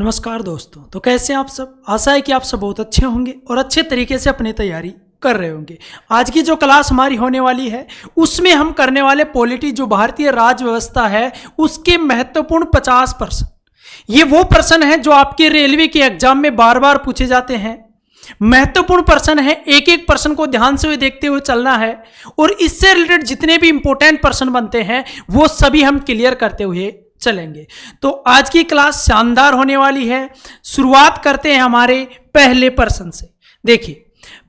नमस्कार दोस्तों। तो कैसे हैं आप सब। आशा है कि आप सब बहुत अच्छे होंगे और अच्छे तरीके से अपनी तैयारी कर रहे होंगे। आज की जो क्लास हमारी होने वाली है उसमें हम करने वाले पॉलिटी जो भारतीय राज्य व्यवस्था है उसके महत्वपूर्ण 50%। ये वो प्रश्न है जो आपके रेलवे के एग्जाम में बार बार पूछे जाते हैं। महत्वपूर्ण प्रश्न है, एक एक प्रश्न को ध्यान से देखते हुए चलना है और इससे रिलेटेड जितने भी इंपॉर्टेंट प्रश्न बनते हैं वो सभी हम क्लियर करते हुए चलेंगे। तो आज की क्लास शानदार होने वाली है। शुरुआत करते हैं हमारे पहले प्रश्न से। देखिए,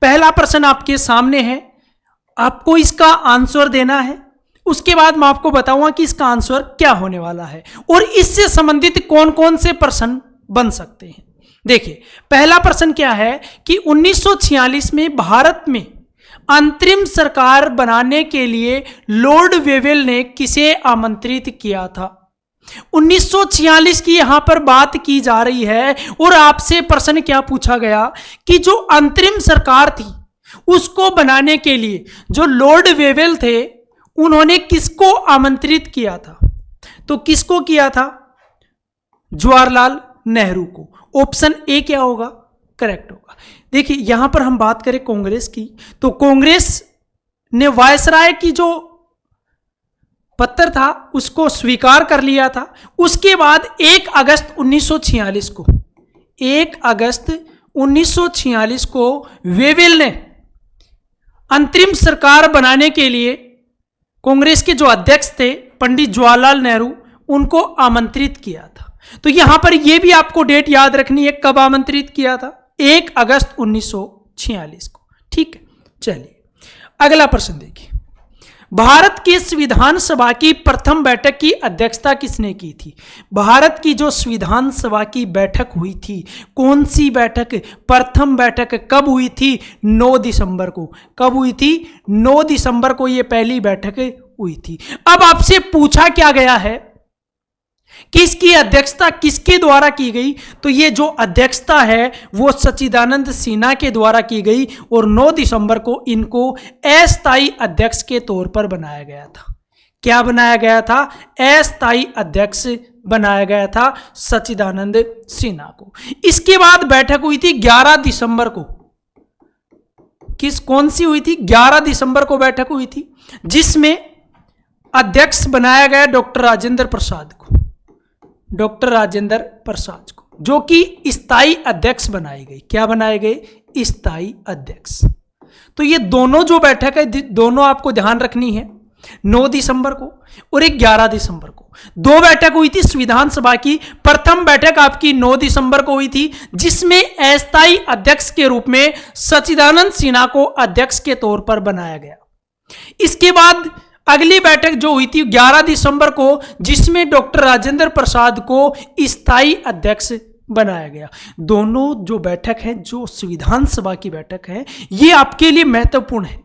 पहला प्रश्न आपके सामने है, आपको इसका आंसर देना है। उसके बाद मैं आपको बताऊंगा कि इसका आंसर क्या होने वाला है और इससे संबंधित कौन कौन से प्रश्न बन सकते हैं। देखिए, पहला प्रश्न क्या है कि 1946 में भारत में अंतरिम सरकार बनाने के लिए लॉर्ड वेवेल ने किसे आमंत्रित किया था। 1946 की यहां पर बात की जा रही है और आपसे प्रश्न क्या पूछा गया कि जो अंतरिम सरकार थी उसको बनाने के लिए जो लॉर्ड वेवेल थे उन्होंने किसको आमंत्रित किया था। तो किसको किया था? जवाहरलाल नेहरू को। ऑप्शन ए क्या होगा? करेक्ट होगा। देखिए, यहां पर हम बात करें कांग्रेस की, तो कांग्रेस ने वायसराय की जो पत्र था उसको स्वीकार कर लिया था। उसके बाद 1 अगस्त 1946 को वेवेल ने अंतरिम सरकार बनाने के लिए कांग्रेस के जो अध्यक्ष थे पंडित जवाहरलाल नेहरू उनको आमंत्रित किया था। तो यहां पर यह भी आपको डेट याद रखनी है, कब आमंत्रित किया था? 1 अगस्त 1946 को। ठीक है, चलिए अगला प्रश्न देखिए। भारत की संविधान सभा की प्रथम बैठक की अध्यक्षता किसने की थी? भारत की जो संविधान सभा की बैठक हुई थी, कौन सी बैठक? प्रथम बैठक कब हुई थी? 9 दिसंबर को। कब हुई थी? 9 दिसंबर को ये पहली बैठक हुई थी। अब आपसे पूछा क्या गया है, किसकी अध्यक्षता किसके द्वारा की गई? तो ये जो अध्यक्षता है वो सच्चिदानंद सिन्हा के द्वारा की गई और 9 दिसंबर को इनको अस्थायी अध्यक्ष के तौर पर बनाया गया था। क्या बनाया गया था? अस्थायी अध्यक्ष बनाया गया था सच्चिदानंद सिन्हा को। इसके बाद बैठक हुई थी 11 दिसंबर को। कौन सी हुई थी? 11 दिसंबर को बैठक हुई थी जिसमें अध्यक्ष बनाया गया डॉक्टर राजेंद्र प्रसाद को। डॉक्टर राजेंद्र प्रसाद को, जो कि स्थायी अध्यक्ष बनाए गए। क्या बनाए गए? स्थायी अध्यक्ष। तो ये दोनों जो बैठक है दोनों आपको ध्यान रखनी है, 9 दिसंबर को और 11 दिसंबर को। 2 बैठक हुई थी संविधान सभा की। प्रथम बैठक आपकी 9 दिसंबर को हुई थी जिसमें अस्थायी अध्यक्ष के रूप में सच्चिदानंद सिन्हा को अध्यक्ष के तौर पर बनाया गया। इसके बाद अगली बैठक जो हुई थी 11 दिसंबर को जिसमें डॉक्टर राजेंद्र प्रसाद को स्थायी अध्यक्ष बनाया गया। दोनों जो बैठक है, जो संविधान सभा की बैठक है, ये आपके लिए महत्वपूर्ण है।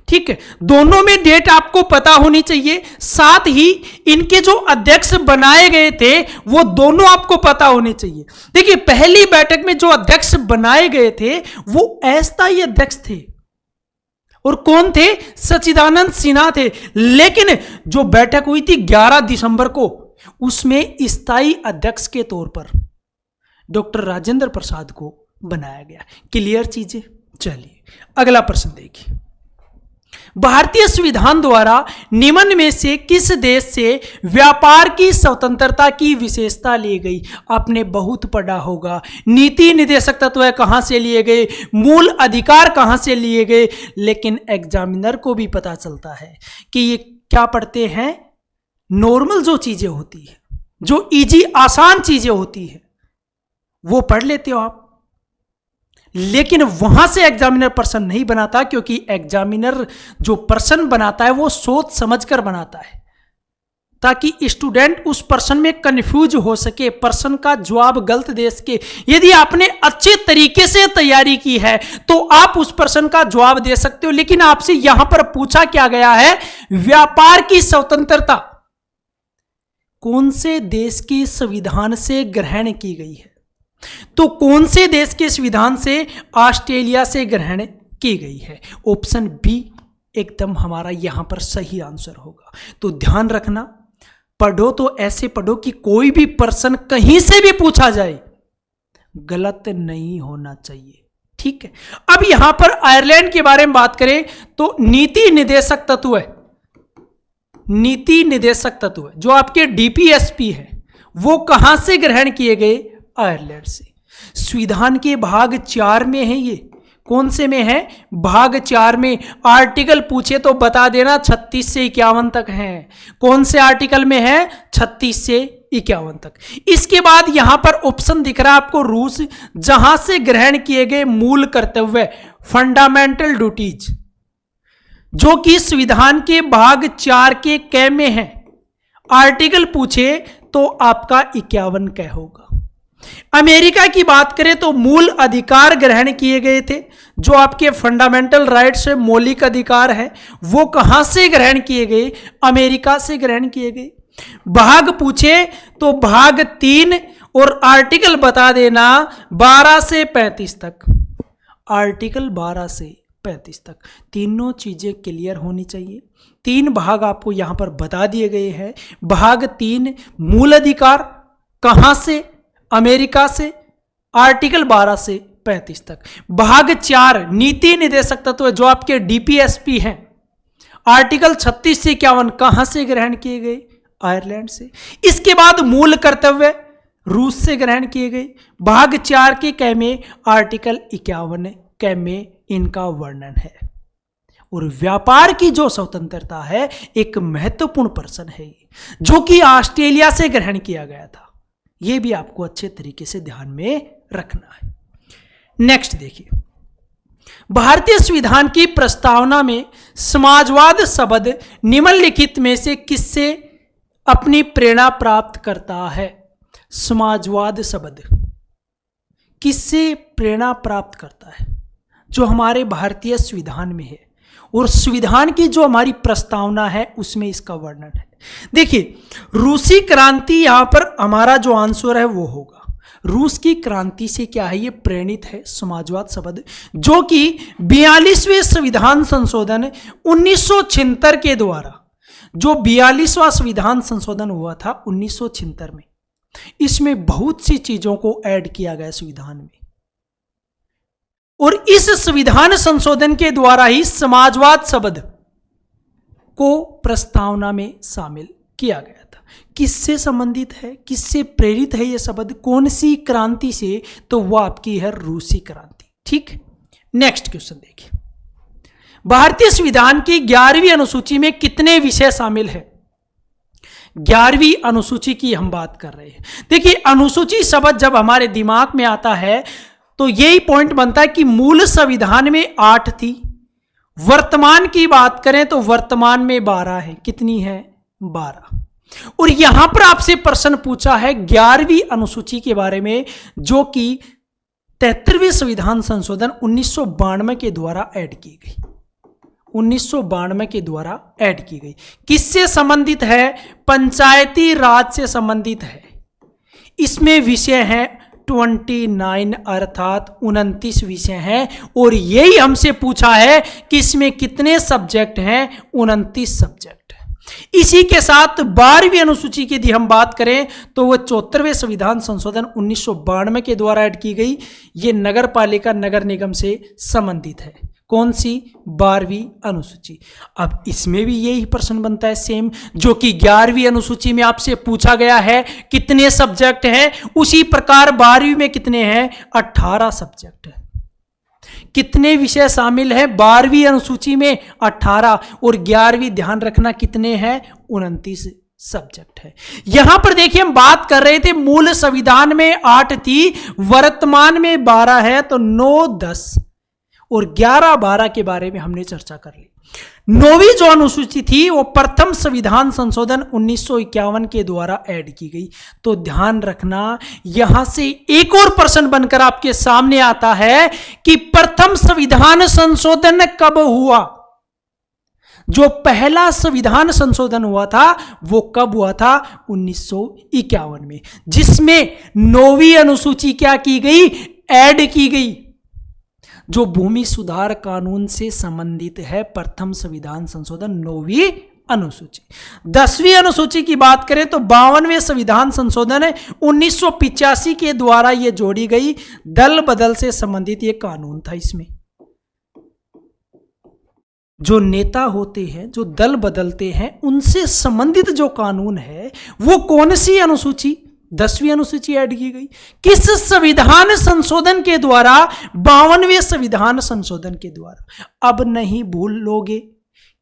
ठीक है, दोनों में डेट आपको पता होनी चाहिए, साथ ही इनके जो अध्यक्ष बनाए गए थे वो दोनों आपको पता होने चाहिए। देखिए, पहली बैठक में जो अध्यक्ष बनाए गए थे वो अस्थायी अध्यक्ष थे और कौन थे? सच्चिदानंद सिन्हा थे। लेकिन जो बैठक हुई थी 11 दिसंबर को उसमें स्थायी अध्यक्ष के तौर पर डॉक्टर राजेंद्र प्रसाद को बनाया गया। क्लियर चीजें? चलिए अगला प्रश्न देखिए। भारतीय संविधान द्वारा निम्न में से किस देश से व्यापार की स्वतंत्रता की विशेषता ली गई? आपने बहुत पढ़ा होगा, नीति निर्देशक तत्व कहां से लिए गए, मूल अधिकार कहां से लिए गए, लेकिन एग्जामिनर को भी पता चलता है कि ये क्या पढ़ते हैं, नॉर्मल जो चीजें होती है, जो इजी आसान चीजें होती है वो पढ़ लेते हो आप, लेकिन वहां से एग्जामिनर प्रश्न नहीं बनाता, क्योंकि एग्जामिनर जो प्रश्न बनाता है वो सोच समझकर बनाता है ताकि स्टूडेंट उस प्रश्न में कंफ्यूज हो सके, प्रश्न का जवाब गलत दे सके। यदि आपने अच्छे तरीके से तैयारी की है तो आप उस प्रश्न का जवाब दे सकते हो। लेकिन आपसे यहां पर पूछा क्या गया है, व्यापार की स्वतंत्रता कौन से देश के संविधान से ग्रहण की गई है? तो कौन से देश के संविधान से? ऑस्ट्रेलिया से ग्रहण की गई है। ऑप्शन बी एकदम हमारा यहां पर सही आंसर होगा। तो ध्यान रखना, पढ़ो तो ऐसे पढ़ो कि कोई भी पर्सन कहीं से भी पूछा जाए गलत नहीं होना चाहिए। ठीक है, अब यहां पर आयरलैंड के बारे में बात करें तो नीति निर्देशक तत्व है, नीति निर्देशक तत्व जो आपके डीपीएसपी है वो कहां से ग्रहण किए गए? आयरलैंड से। संविधान के भाग 4 में है, ये कौन से में है? भाग 4 में। आर्टिकल पूछे तो बता देना 36 से 51 तक है। कौन से आर्टिकल में है? 36 से 51 तक। इसके बाद यहां पर ऑप्शन दिख रहा है आपको रूस, जहां से ग्रहण किए गए मूल कर्तव्य फंडामेंटल ड्यूटीज, जो कि संविधान के भाग 4 के क में है। आर्टिकल पूछे तो आपका 51 क होगा। अमेरिका की बात करें तो मूल अधिकार ग्रहण किए गए थे, जो आपके फंडामेंटल राइट्स है, मौलिक अधिकार है, वो कहां से ग्रहण किए गए? अमेरिका से ग्रहण किए गए। भाग पूछे तो भाग 3 और आर्टिकल बता देना 12 से 35 तक। आर्टिकल 12 से 35 तक तीनों चीजें क्लियर होनी चाहिए। 3 भाग आपको यहां पर बता दिए गए हैं। भाग 3 मूल अधिकार कहां से? अमेरिका से। आर्टिकल 12 से 35 तक। भाग 4 नीति निर्देशक तत्व जो आपके डीपीएसपी हैं, आर्टिकल 36 से 51 कहां से ग्रहण किए गए? आयरलैंड से। इसके बाद मूल कर्तव्य रूस से ग्रहण किए गए। भाग 4 के क में आर्टिकल 51 क में इनका वर्णन है। और व्यापार की जो स्वतंत्रता है, एक महत्वपूर्ण प्रश्न है जो कि ऑस्ट्रेलिया से ग्रहण किया गया था। यह भी आपको अच्छे तरीके से ध्यान में रखना है। नेक्स्ट देखिए, भारतीय संविधान की प्रस्तावना में समाजवाद शब्द निम्नलिखित में से किससे अपनी प्रेरणा प्राप्त करता है? समाजवाद शब्द किससे प्रेरणा प्राप्त करता है? जो हमारे भारतीय संविधान में है और संविधान की जो हमारी प्रस्तावना है उसमें इसका वर्णन है। देखिए, रूसी क्रांति यहां पर हमारा जो आंसर है वो होगा। रूस की क्रांति से क्या है? ये प्रेरित है समाजवाद शब्द, जो कि 42वें संविधान संशोधन 1976 के द्वारा, जो 42वां संविधान संशोधन हुआ था 1976 में, इसमें बहुत सी चीजों को ऐड किया गया संविधान में, और इस संविधान संशोधन के द्वारा ही समाजवाद शब्द को प्रस्तावना में शामिल किया गया था। किससे संबंधित है, किससे प्रेरित है यह शब्द, कौन सी क्रांति से? तो वह आपकी है रूसी क्रांति। ठीक, नेक्स्ट क्वेश्चन देखिए, भारतीय संविधान की 11वीं अनुसूची में कितने विषय शामिल है? 11वीं अनुसूची की हम बात कर रहे हैं। देखिए, अनुसूची शब्द जब हमारे दिमाग में आता है तो यही पॉइंट बनता है कि मूल संविधान में 8 थी, वर्तमान की बात करें तो वर्तमान में 12 है। कितनी है? 12। और यहां पर आपसे प्रश्न पूछा है 11वीं अनुसूची के बारे में, जो कि 73वें संविधान संशोधन 1992 के द्वारा ऐड की गई। 1992 के द्वारा ऐड की गई। किससे संबंधित है? पंचायती राज से संबंधित है। इसमें विषय है 29 अर्थात 29 विषय हैं, और यही हमसे पूछा है कि इसमें कितने सब्जेक्ट हैं? 29 सब्जेक्ट। इसी के साथ 12वीं अनुसूची की यदि हम बात करें तो वह 74वें संविधान संशोधन 1992 के द्वारा ऐड की गई। ये नगर पालिका नगर निगम से संबंधित है। कौन सी? 12वीं अनुसूची। अब इसमें भी यही प्रश्न बनता है सेम, जो कि 11वीं अनुसूची में आपसे पूछा गया है कितने सब्जेक्ट हैं, उसी प्रकार 12वीं में कितने हैं? 18 सब्जेक्ट है। कितने विषय शामिल हैं 12वीं अनुसूची में? 18। और 11वीं ध्यान रखना कितने हैं? 29 सब्जेक्ट है। यहां पर देखिए, हम बात कर रहे थे मूल संविधान में 8 थी, वर्तमान में 12 है, तो 9, 10 और 11, 12 के बारे में हमने चर्चा कर ली। 9वीं जो अनुसूची थी वो प्रथम संविधान संशोधन 1951 के द्वारा ऐड की गई। तो ध्यान रखना, यहां से एक और प्रश्न बनकर आपके सामने आता है कि प्रथम संविधान संशोधन कब हुआ? जो पहला संविधान संशोधन हुआ था वो कब हुआ था? 1951 में, जिसमें 9वीं अनुसूची क्या की गई? ऐड की गई, जो भूमि सुधार कानून से संबंधित है। प्रथम संविधान संशोधन 9वीं अनुसूची। 10वीं अनुसूची की बात करें तो 52वें संविधान संशोधन है 1985 के द्वारा यह जोड़ी गई, दल बदल से संबंधित यह कानून था। इसमें जो नेता होते हैं, जो दल बदलते हैं, उनसे संबंधित जो कानून है वो कौन सी अनुसूची, 10वीं अनुसूची ऐड की गई। किस संविधान संशोधन के द्वारा, 52वें संविधान संशोधन के द्वारा। अब नहीं भूल लोगे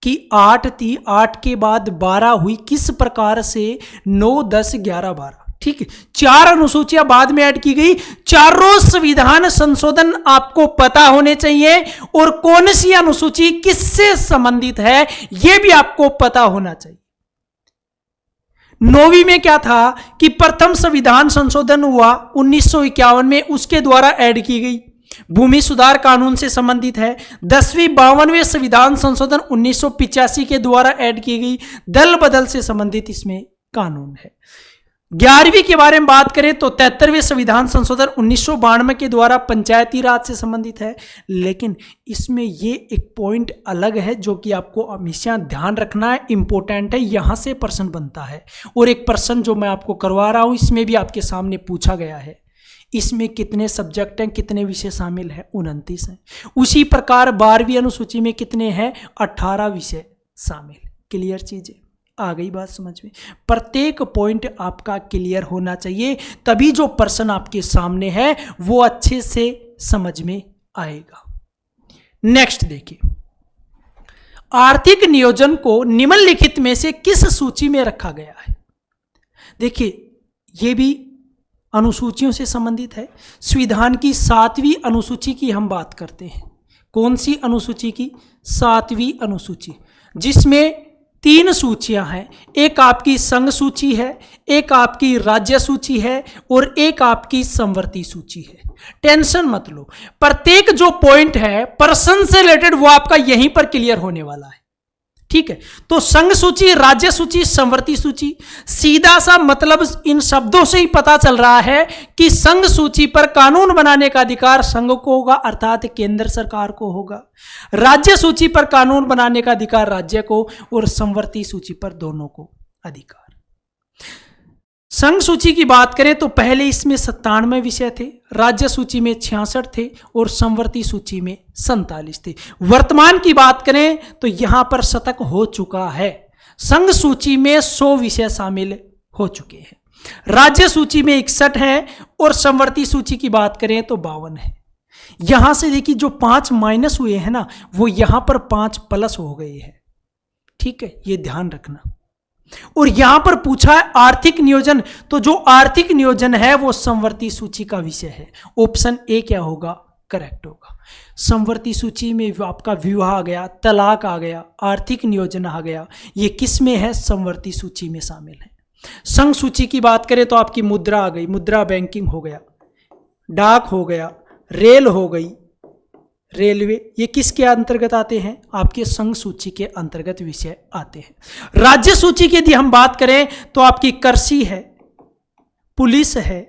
कि 8 थी, 8 के बाद 12 हुई, किस प्रकार से 9, 10, 11, 12, ठीक है, 4 अनुसूचियां बाद में ऐड की गई। चारों संविधान संशोधन आपको पता होने चाहिए और कौन सी अनुसूची किससे संबंधित है यह भी आपको पता होना चाहिए। 9वीं में क्या था कि प्रथम संविधान संशोधन हुआ 1951 में, उसके द्वारा ऐड की गई, भूमि सुधार कानून से संबंधित है। 10वीं 52वें संविधान संशोधन 1985 के द्वारा ऐड की गई, दल बदल से संबंधित इसमें कानून है। 11वीं के बारे में बात करें तो 73वें संविधान संशोधन 1992 के द्वारा पंचायती राज से संबंधित है। लेकिन इसमें ये एक पॉइंट अलग है जो कि आपको हमेशा ध्यान रखना है, इंपॉर्टेंट है, यहां से प्रश्न बनता है। और एक प्रश्न जो मैं आपको करवा रहा हूं इसमें भी आपके सामने पूछा गया है, इसमें कितने सब्जेक्ट हैं, कितने विषय शामिल हैं, 29 हैं। उसी प्रकार 12वीं अनुसूची में कितने हैं, 18 विषय शामिल। क्लियर चीजें आ गई बात समझ में। प्रत्येक पॉइंट आपका क्लियर होना चाहिए, तभी जो प्रश्न आपके सामने है वो अच्छे से समझ में आएगा। नेक्स्ट देखिए, आर्थिक नियोजन को निम्नलिखित में से किस सूची में रखा गया है। देखिए ये भी अनुसूचियों से संबंधित है। संविधान की 7वीं अनुसूची की हम बात करते हैं। कौन सी अनुसूची की, 7वीं अनुसूची, जिसमें 3 सूचियां हैं। एक आपकी संघ सूची है, एक आपकी राज्य सूची है और एक आपकी समवर्ती सूची है। टेंशन मत लो, प्रत्येक जो पॉइंट है प्रश्न से रिलेटेड वो आपका यहीं पर क्लियर होने वाला है, ठीक है। तो संघ सूची, राज्य सूची, समवर्ती सूची, सीधा सा मतलब इन शब्दों से ही पता चल रहा है कि संघ सूची पर कानून बनाने का अधिकार संघ को होगा, अर्थात केंद्र सरकार को होगा। राज्य सूची पर कानून बनाने का अधिकार राज्य को, और समवर्ती सूची पर दोनों को अधिकार। संघ सूची की बात करें तो पहले इसमें 97 विषय थे, राज्य सूची में 66 थे और समवर्ती सूची में 47 थे। वर्तमान की बात करें तो यहां पर शतक हो चुका है। संघ सूची में 100 विषय शामिल हो चुके हैं, राज्य सूची में 61 है और समवर्ती सूची की बात करें तो 52 है। यहां से देखिए जो 5 माइनस हुए हैं ना, वो यहां पर 5 प्लस हो गए हैं, ठीक है, ये ध्यान रखना। और यहां पर पूछा है आर्थिक नियोजन, तो जो आर्थिक नियोजन है वो समवर्ती सूची का विषय है। ऑप्शन ए क्या होगा, करेक्ट होगा। समवर्ती सूची में आपका विवाह आ गया, तलाक आ गया, आर्थिक नियोजन आ गया, ये किस में है, समवर्ती सूची में शामिल है। संघ सूची की बात करें तो आपकी मुद्रा आ गई, मुद्रा बैंकिंग हो गया, डाक हो गया, रेल हो गई, रेलवे, ये किसके अंतर्गत आते हैं, आपके संघ सूची के अंतर्गत विषय आते हैं। राज्य सूची की यदि हम बात करें तो आपकी कृषि है, पुलिस है,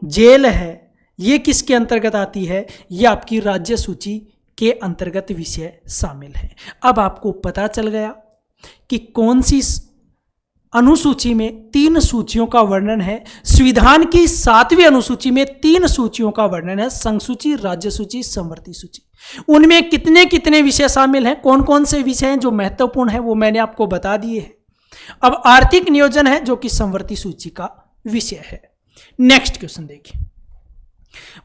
जेल है, ये किसके अंतर्गत आती है, ये आपकी राज्य सूची के अंतर्गत विषय शामिल है। अब आपको पता चल गया कि कौन सी अनुसूची में 3 सूचियों का वर्णन है। संविधान की 7वीं अनुसूची में 3 सूचियों का वर्णन है, संघ सूची, राज्य सूची, समवर्ती सूची। उनमें कितने कितने विषय शामिल हैं, कौन कौन से विषय हैं जो महत्वपूर्ण है वो मैंने आपको बता दिए हैं। अब आर्थिक नियोजन है जो कि समवर्ती सूची का विषय है। नेक्स्ट क्वेश्चन देखिए,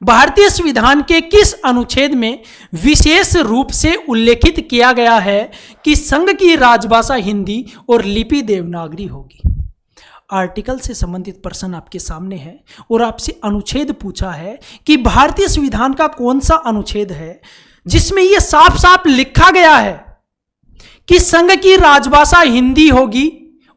भारतीय संविधान के किस अनुच्छेद में विशेष रूप से उल्लेखित किया गया है कि संघ की राजभाषा हिंदी और लिपि देवनागरी होगी। आर्टिकल से संबंधित प्रश्न आपके सामने है और आपसे अनुच्छेद पूछा है कि भारतीय संविधान का कौन सा अनुच्छेद है जिसमें यह साफ साफ लिखा गया है कि संघ की राजभाषा हिंदी होगी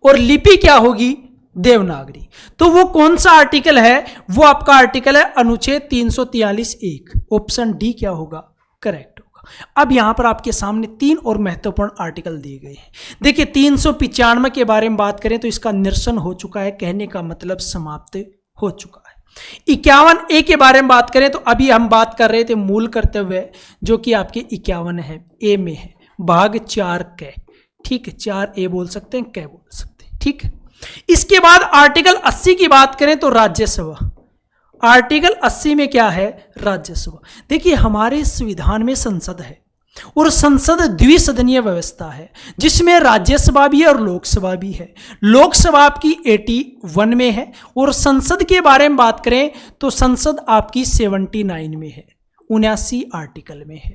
और लिपि क्या होगी, देवनागरी। तो वो कौन सा आर्टिकल है, वो आपका आर्टिकल है अनुच्छेद 343(1). ऑप्शन डी क्या होगा, करेक्ट होगा। अब यहां पर आपके सामने 3 और महत्वपूर्ण आर्टिकल दिए गए हैं। देखिए 395 के बारे में बात करें तो इसका निरसन हो चुका है, कहने का मतलब समाप्त हो चुका है। 51A के बारे में बात करें तो अभी हम बात कर रहे थे मूल कर्तव्य, जो कि आपके 51 है, ए में है, भाग 4 के, ठीक है, 4A बोल सकते हैं, कै बोल सकते हैं, ठीक है। इसके बाद आर्टिकल 80 की बात करें तो राज्यसभा। आर्टिकल 80 में क्या है? राज्यसभा। देखिए हमारे संविधान में संसद है और संसद द्विसदनीय व्यवस्था है जिसमें राज्यसभा भी है और लोकसभा भी है। लोकसभा आपकी 81 में है और संसद के बारे में बात करें तो संसद आपकी 79 में है, 79 आर्टिकल में है,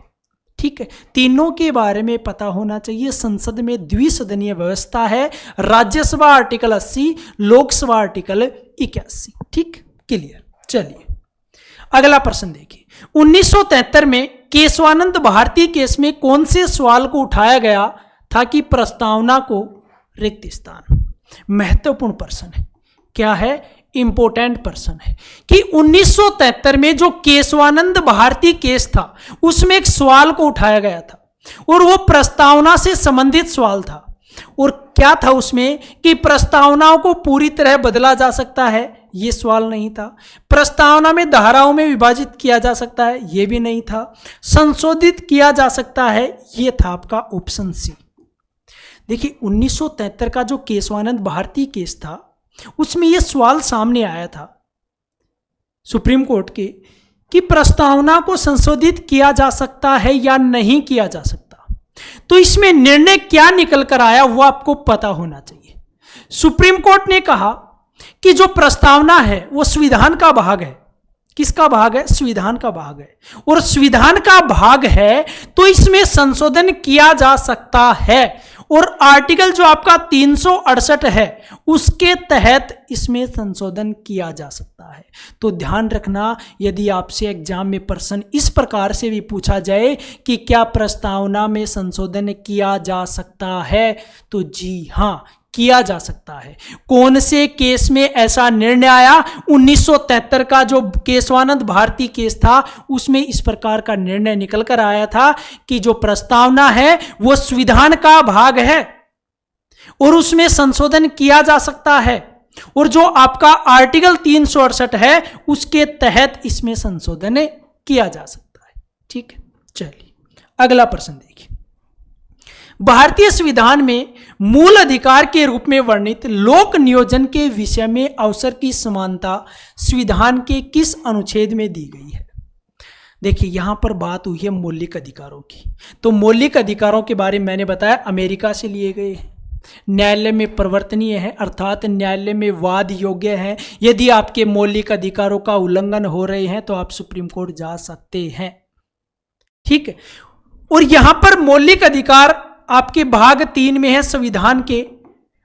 ठीक है। तीनों के बारे में पता होना चाहिए। संसद में द्विसदनीय व्यवस्था है, राज्यसभा आर्टिकल 80, लोकसभा आर्टिकल 81, ठीक, क्लियर। चलिए अगला प्रश्न देखिए, 1973 में केशवानंद भारती केस में कौन से सवाल को उठाया गया था कि प्रस्तावना को रिक्त स्थान? महत्वपूर्ण प्रश्न है, क्या है? इंपोर्टेंट प्रश्न है कि 1973 में जो केशवानंद भारती केस था उसमें एक सवाल को उठाया गया था और वो प्रस्तावना से संबंधित सवाल था। और क्या था उसमें कि प्रस्तावनाओं को पूरी तरह बदला जा सकता है, ये सवाल नहीं था। प्रस्तावना में धाराओं में विभाजित किया जा सकता है, ये भी नहीं था। संशोधित किया जा सकता है, ये था आपका ऑप्शन सी। देखिए 1973 का जो केशवानंद भारती केस था उसमें यह सवाल सामने आया था सुप्रीम कोर्ट के कि प्रस्तावना को संशोधित किया जा सकता है या नहीं किया जा सकता। तो इसमें निर्णय क्या निकल कर आया वो आपको पता होना चाहिए। सुप्रीम कोर्ट ने कहा कि जो प्रस्तावना है वो संविधान का भाग है। किसका भाग है? संविधान का भाग है। और संविधान का भाग है तो इसमें संशोधन किया जा सकता है। और आर्टिकल जो आपका 368 है उसके तहत इसमें संशोधन किया जा सकता है। तो ध्यान रखना, यदि आपसे एग्जाम में प्रश्न इस प्रकार से भी पूछा जाए कि क्या प्रस्तावना में संशोधन किया जा सकता है, तो जी हाँ किया जा सकता है। कौन से केस में ऐसा निर्णय आया? 1973 का जो केशवानंद भारती केस था उसमें इस प्रकार का निर्णय निकल कर आया था कि जो प्रस्तावना है वो संविधान का भाग है और उसमें संशोधन किया जा सकता है। और जो आपका आर्टिकल 368 है उसके तहत इसमें संशोधन किया जा सकता है, ठीक है। चलिए अगला प्रश्न देखिए, भारतीय संविधान में मूल अधिकार के रूप में वर्णित लोक नियोजन के विषय में अवसर की समानता संविधान के किस अनुच्छेद में दी गई है? देखिए यहां पर बात हुई है मौलिक अधिकारों की। तो मौलिक अधिकारों के बारे में मैंने बताया अमेरिका से लिए गए हैं, न्यायालय में परिवर्तनीय है अर्थात न्यायालय में वाद योग्य है। यदि आपके मौलिक अधिकारों का उल्लंघन हो रहे हैं तो आप सुप्रीम कोर्ट जा सकते हैं, ठीक है। और यहां पर मौलिक अधिकार आपके भाग 3 में है, संविधान के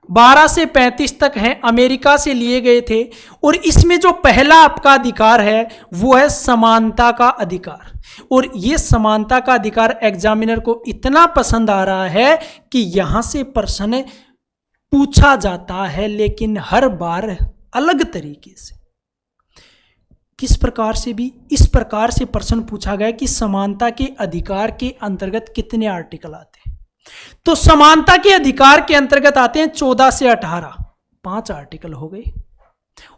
12 से 35 तक हैं, अमेरिका से लिए गए थे। और इसमें जो पहला आपका अधिकार है वो है समानता का अधिकार। और ये समानता का अधिकार एग्जामिनर को इतना पसंद आ रहा है कि यहां से प्रश्न पूछा जाता है, लेकिन हर बार अलग तरीके से। किस प्रकार से? भी इस प्रकार से प्रश्न पूछा गया कि समानता के अधिकार के अंतर्गत कितने आर्टिकल आते हैं। तो समानता के अधिकार के अंतर्गत आते हैं 14 से 18, 5 आर्टिकल हो गए।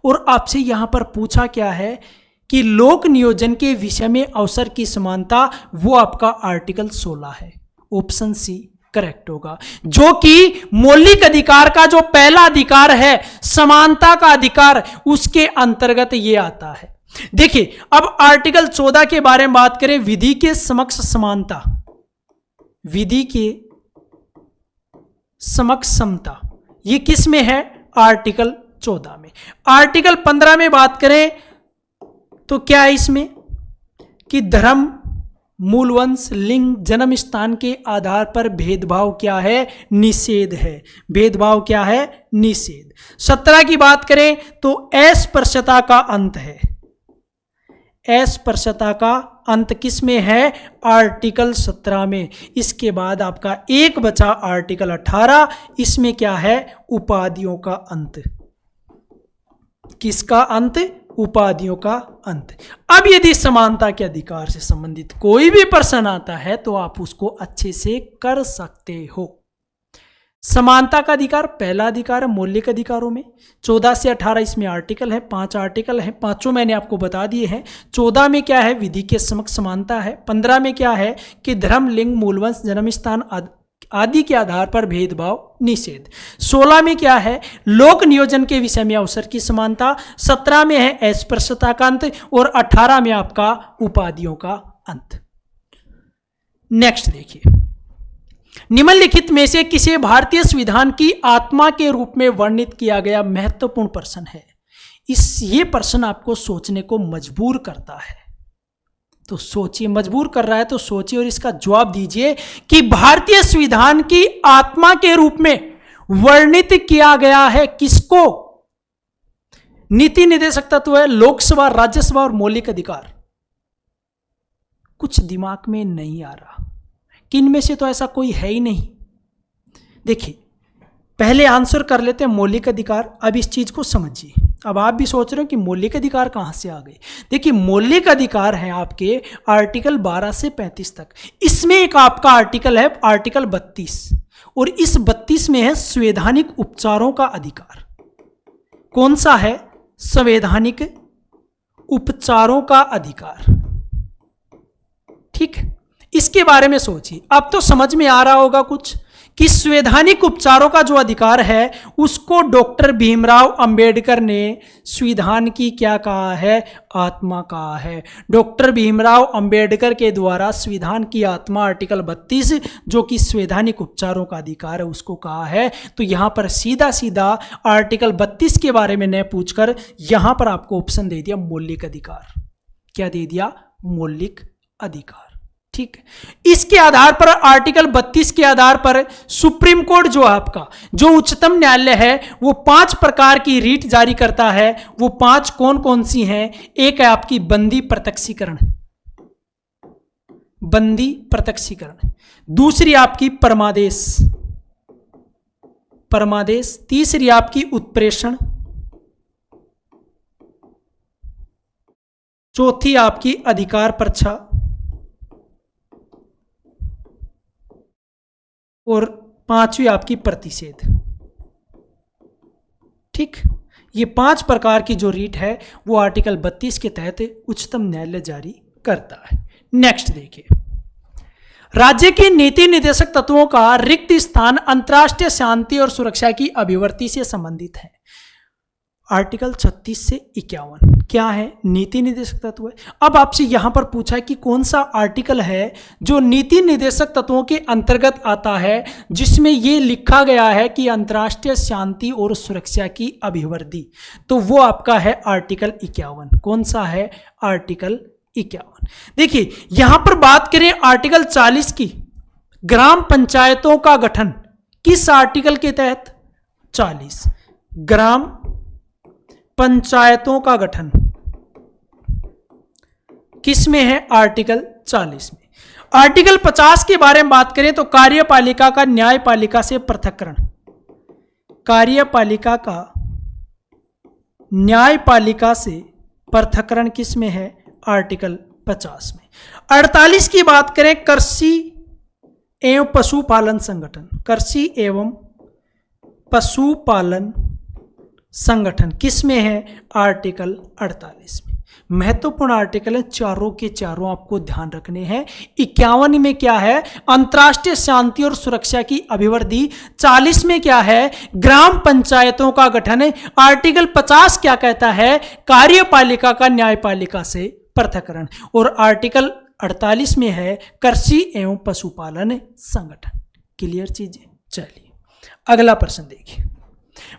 और आपसे यहां पर पूछा क्या है कि लोक नियोजन के विषय में अवसर की समानता, वो आपका आर्टिकल 16 है। ऑप्शन सी करेक्ट होगा, जो कि मौलिक अधिकार का जो पहला अधिकार है समानता का अधिकार, उसके अंतर्गत ये आता है। देखिए अब आर्टिकल 14 के बारे में बात करें, विधि के समक्ष समानता, विधि के समक्ष समता, ये किस में है? आर्टिकल 14 में। आर्टिकल 15 में बात करें तो क्या है इसमें कि धर्म, मूलवंश, लिंग, जन्म स्थान के आधार पर भेदभाव क्या है? निषेध है। भेदभाव क्या है? निषेध। 17 की बात करें तो अस्पृश्यता का अंत है। अस्पृश्यता का अंत किस में है? आर्टिकल 17 में। इसके बाद आपका एक बचा आर्टिकल 18, इसमें क्या है? उपाधियों का अंत। किसका अंत? उपाधियों का अंत। अब यदि समानता के अधिकार से संबंधित कोई भी प्रश्न आता है तो आप उसको अच्छे से कर सकते हो। समानता का अधिकार पहला अधिकार है मौलिक अधिकारों में। 14 से 18 इसमें आर्टिकल है, 5 आर्टिकल है, पांचों मैंने आपको बता दिए हैं। 14 में क्या है? विधि के समक्ष समानता है। 15 में क्या है कि धर्म, लिंग, मूलवंश, जन्म स्थान आदि के आधार पर भेदभाव निषेध। 16 में क्या है, लोक नियोजन के विषय में अवसर की समानता। 17 में है अस्पृश्यता का अंत और 18 में आपका उपाधियों का अंत। नेक्स्ट देखिए, निम्नलिखित में से किसे भारतीय संविधान की आत्मा के रूप में वर्णित किया गया महत्वपूर्ण प्रश्न है। ये प्रश्न आपको सोचने को मजबूर करता है, तो सोचिए, मजबूर कर रहा है तो सोचिए और इसका जवाब दीजिए कि भारतीय संविधान की आत्मा के रूप में वर्णित किया गया है किसको। नीति निर्देशक तत्व है, लोकसभा, राज्यसभा और मौलिक अधिकार। कुछ दिमाग में नहीं आ रहा कि इनमें से तो ऐसा कोई है ही नहीं। देखिए, पहले आंसर कर लेते हैं मौलिक अधिकार। अब इस चीज को समझिए। अब आप भी सोच रहे हो कि मौलिक अधिकार कहां से आ गए। देखिए, मौलिक अधिकार हैं आपके आर्टिकल 12 से 35 तक। इसमें एक आपका आर्टिकल है आर्टिकल 32, और इस 32 में है संवैधानिक उपचारों का अधिकार। कौन सा है? संवैधानिक उपचारों का अधिकार। ठीक है, इसके बारे में सोचिए। अब तो समझ में आ रहा होगा कुछ कि संवैधानिक उपचारों का जो अधिकार है उसको डॉक्टर भीमराव अंबेडकर ने संविधान की क्या कहा है? आत्मा कहा है। डॉक्टर भीमराव अंबेडकर के द्वारा संविधान की आत्मा आर्टिकल 32 जो कि संवैधानिक उपचारों का अधिकार है उसको कहा है। तो यहां पर सीधा सीधा आर्टिकल 32 के बारे में न पूछकर यहां पर आपको ऑप्शन दे दिया मौलिक अधिकार। क्या दे दिया? मौलिक अधिकार। ठीक है, इसके आधार पर आर्टिकल 32 के आधार पर सुप्रीम कोर्ट जो आपका जो उच्चतम न्यायालय है वो 5 प्रकार की रीट जारी करता है। वो 5 कौन कौन सी हैं? एक है आपकी बंदी प्रत्यक्षीकरण, बंदी प्रत्यक्षीकरण। दूसरी आपकी परमादेश, परमादेश। तीसरी आपकी उत्प्रेषण। चौथी आपकी अधिकार पर्चा, और 5वीं आपकी प्रतिषेध। ठीक, ये 5 प्रकार की जो रीट है वो आर्टिकल 32 के तहत उच्चतम न्यायालय जारी करता है। नेक्स्ट देखिए, राज्य की नीति निर्देशक तत्वों का रिक्त स्थान अंतर्राष्ट्रीय शांति और सुरक्षा की अभिवृद्धि से संबंधित है। आर्टिकल 36 से 51 क्या है? नीति निर्देशक तत्व है। अब आपसे यहां पर पूछा है कि कौन सा आर्टिकल है जो नीति निर्देशक तत्वों के अंतर्गत आता है जिसमें यह लिखा गया है कि अंतर्राष्ट्रीय शांति और सुरक्षा की अभिवृद्धि। तो वो आपका है आर्टिकल 51। कौन सा है? आर्टिकल 51। देखिए, यहां पर बात करें आर्टिकल 40 की, ग्राम पंचायतों का गठन किस आर्टिकल के तहत? 40। ग्राम पंचायतों का गठन किस में है? आर्टिकल 40 में। आर्टिकल 50 के बारे में बात करें तो कार्यपालिका का न्यायपालिका से पृथक्करण, कार्यपालिका का न्यायपालिका से पृथक्करण किस में है? आर्टिकल 50 में। 48 की बात करें कृषि एवं पशुपालन संगठन, कृषि एवं पशुपालन संगठन किस में है? आर्टिकल 48 में। महत्वपूर्ण आर्टिकल है, चारों के चारों आपको ध्यान रखने हैं। 51 में क्या है? अंतर्राष्ट्रीय शांति और सुरक्षा की अभिवृद्धि। 40 में क्या है? ग्राम पंचायतों का गठन है। आर्टिकल 50 क्या कहता है? कार्यपालिका का न्यायपालिका से पृथक्करण। और आर्टिकल 48 में है कृषि एवं पशुपालन संगठन। क्लियर चीजें? चलिए अगला प्रश्न देखिए,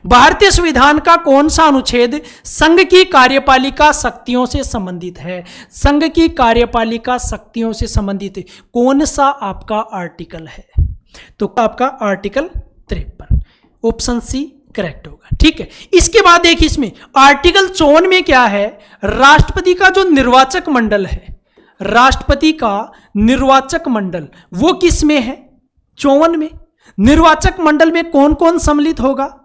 भारतीय संविधान का कौन सा अनुच्छेद संघ की कार्यपालिका शक्तियों से संबंधित है? संघ की कार्यपालिका शक्तियों से संबंधित कौन सा आपका आर्टिकल है? तो आपका आर्टिकल 53, ऑप्शन सी करेक्ट होगा। ठीक है, इसके बाद देखिए इसमें आर्टिकल 54 में क्या है? राष्ट्रपति का जो निर्वाचक मंडल है, राष्ट्रपति का निर्वाचक मंडल वो किस में है? 54 में। निर्वाचक मंडल में कौन कौन सम्मिलित होगा?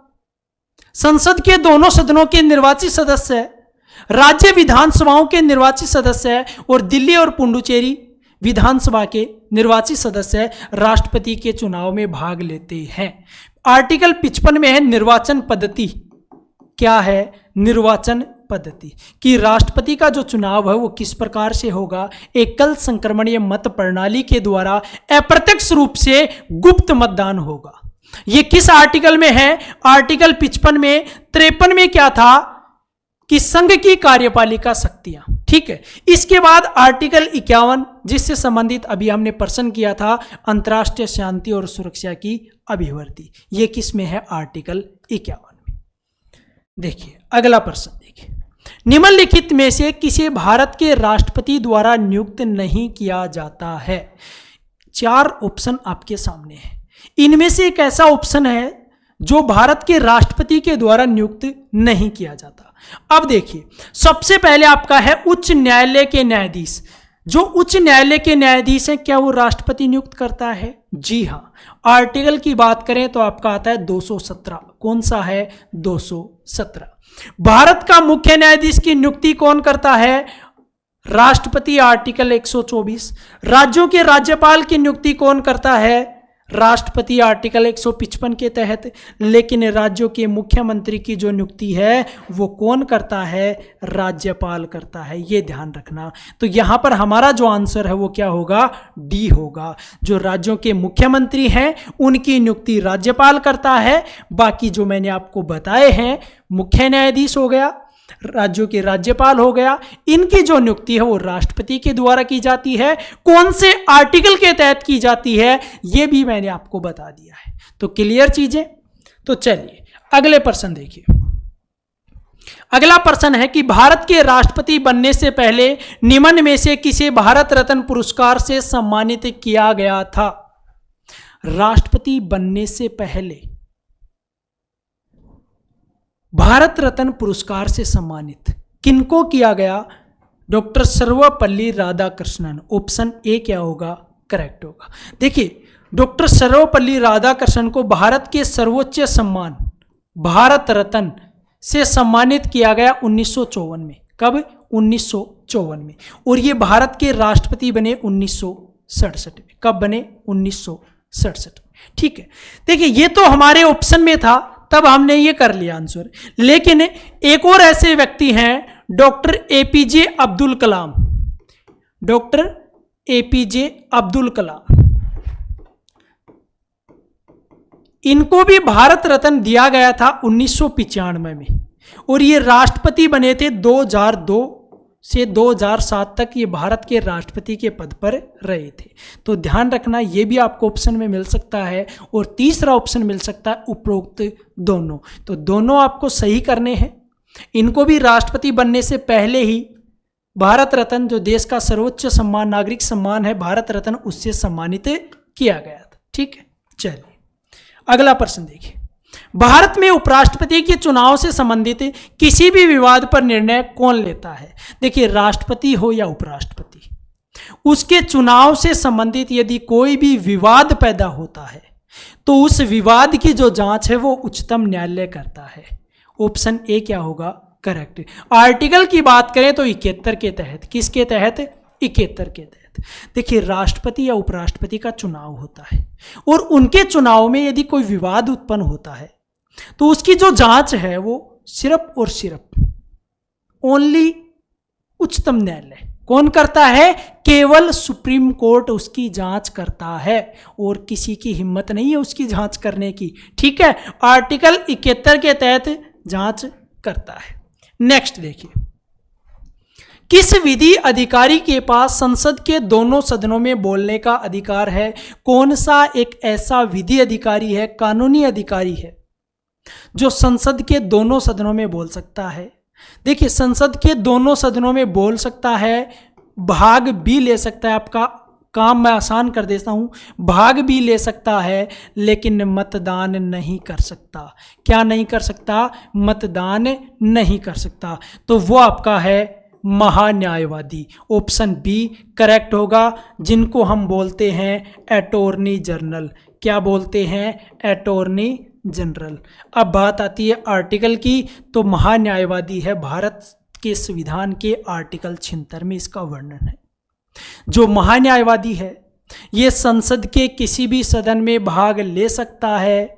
संसद के दोनों सदनों के निर्वाचित सदस्य है, राज्य विधानसभाओं के निर्वाचित सदस्य है, और दिल्ली और पुडुचेरी विधानसभा के निर्वाचित सदस्य राष्ट्रपति के चुनाव में भाग लेते हैं। आर्टिकल 55 में है निर्वाचन पद्धति। क्या है? निर्वाचन पद्धति कि राष्ट्रपति का जो चुनाव है वो किस प्रकार से होगा, एकल संक्रमणीय मत प्रणाली के द्वारा अप्रत्यक्ष रूप से गुप्त मतदान होगा। ये किस आर्टिकल में है, आर्टिकल 55 में। 53 में क्या था कि संघ की कार्यपालिका शक्तियां, ठीक है। इसके बाद आर्टिकल 51 जिससे संबंधित अभी हमने प्रश्न किया था, अंतर्राष्ट्रीय शांति और सुरक्षा की अभिवृद्धि, ये किस में है, आर्टिकल 51 में। देखिए अगला प्रश्न देखिए, निम्नलिखित में से किसे भारत के राष्ट्रपति द्वारा नियुक्त नहीं किया जाता है। 4 ऑप्शन आपके सामने है, इनमें से एक ऐसा ऑप्शन है जो भारत के राष्ट्रपति के द्वारा नियुक्त नहीं किया जाता। अब देखिए सबसे पहले आपका है उच्च न्यायालय के न्यायाधीश। जो उच्च न्यायालय के न्यायाधीश हैं, क्या वो राष्ट्रपति नियुक्त करता है? जी हां। आर्टिकल की बात करें तो आपका आता है 217। कौन सा है? 217। भारत का मुख्य न्यायाधीश की नियुक्ति कौन करता है? राष्ट्रपति, आर्टिकल 124। राज्यों के राज्यपाल की नियुक्ति कौन करता है? राष्ट्रपति, आर्टिकल 155 के तहत। लेकिन राज्यों के मुख्यमंत्री की जो नियुक्ति है वो कौन करता है? राज्यपाल करता है, ये ध्यान रखना। तो यहां पर हमारा जो आंसर है वो क्या होगा? डी होगा। जो राज्यों के मुख्यमंत्री हैं उनकी नियुक्ति राज्यपाल करता है। बाकी जो मैंने आपको बताए हैं, मुख्य न्यायाधीश हो गया, राज्यों के राज्यपाल हो गया, इनकी जो नियुक्ति है वो राष्ट्रपति के द्वारा की जाती है। कौन से आर्टिकल के तहत की जाती है ये भी मैंने आपको बता दिया है। तो क्लियर चीजें। तो चलिए अगले प्रश्न देखिए। अगला प्रश्न है कि भारत के राष्ट्रपति बनने से पहले निम्न में से किसे भारत रत्न पुरस्कार से सम्मानित किया गया था? राष्ट्रपति बनने से पहले भारत रत्न पुरस्कार से सम्मानित किनको किया गया? Doctor Sarvepalli Radhakrishnan. Option A क्या होगा? करेक्ट होगा। देखिए डॉक्टर सर्वपल्ली राधाकृष्णन को भारत के सर्वोच्च सम्मान भारत रत्न से सम्मानित किया गया 1954 में। कब? 1954 में। और ये भारत के राष्ट्रपति बने 1967 में। कब बने? 1967 में। ठीक है। देखिए ये तो हमारे ऑप्शन में था, तब हमने ये कर लिया आंसर। लेकिन एक और ऐसे व्यक्ति हैं, doctor APJ Abdul Kalam. Doctor APJ Abdul Kalam, इनको भी भारत रत्न दिया गया था 1995 में। और ये राष्ट्रपति बने थे 2002 से 2007 तक, ये भारत के राष्ट्रपति के पद पर रहे थे। तो ध्यान रखना, ये भी आपको ऑप्शन में मिल सकता है। और तीसरा ऑप्शन मिल सकता है उपरोक्त दोनों। तो दोनों आपको सही करने हैं। इनको भी राष्ट्रपति बनने से पहले ही भारत रत्न, जो देश का सर्वोच्च सम्मान, नागरिक सम्मान है भारत रत्न, उससे सम्मानित किया गया था। ठीक है। चलिए अगला प्रश्न देखिए। भारत में उपराष्ट्रपति के चुनाव से संबंधित किसी भी विवाद पर निर्णय कौन लेता है? देखिए राष्ट्रपति हो या उपराष्ट्रपति, उसके चुनाव से संबंधित यदि कोई भी विवाद पैदा होता है तो उस विवाद की जो जांच है वो उच्चतम न्यायालय करता है। ऑप्शन ए क्या होगा? करेक्ट। आर्टिकल की बात करें तो 71 के तहत। किसके तहत? 71 के तहत। देखिए राष्ट्रपति या उपराष्ट्रपति का चुनाव होता है और उनके चुनाव में यदि कोई विवाद उत्पन्न होता है तो उसकी जो जांच है वो सिर्फ और सिर्फ ओनली उच्चतम न्यायालय कौन करता है? केवल सुप्रीम कोर्ट उसकी जांच करता है और किसी की हिम्मत नहीं है उसकी जांच करने की। ठीक है। आर्टिकल 71 के तहत जांच करता है। नेक्स्ट देखिए, किस विधि अधिकारी के पास संसद के दोनों सदनों में बोलने का अधिकार है? कौन सा एक ऐसा विधि अधिकारी है, कानूनी अधिकारी है, जो संसद के दोनों सदनों में बोल सकता है? देखिए संसद के दोनों सदनों में बोल सकता है, भाग भी ले सकता है। आपका काम मैं आसान कर देता हूं, भाग भी ले सकता है लेकिन मतदान नहीं कर सकता। क्या नहीं कर सकता? मतदान नहीं कर सकता। तो वो आपका है महान्यायवादी। ऑप्शन बी करेक्ट होगा, जिनको हम बोलते हैं अटॉर्नी जनरल। क्या बोलते हैं? Attorney general. अब बात आती है आर्टिकल की, तो महान्यायवादी है भारत के संविधान के आर्टिकल 76 में इसका वर्णन है। जो महान्यायवादी है ये संसद के किसी भी सदन में भाग ले सकता है,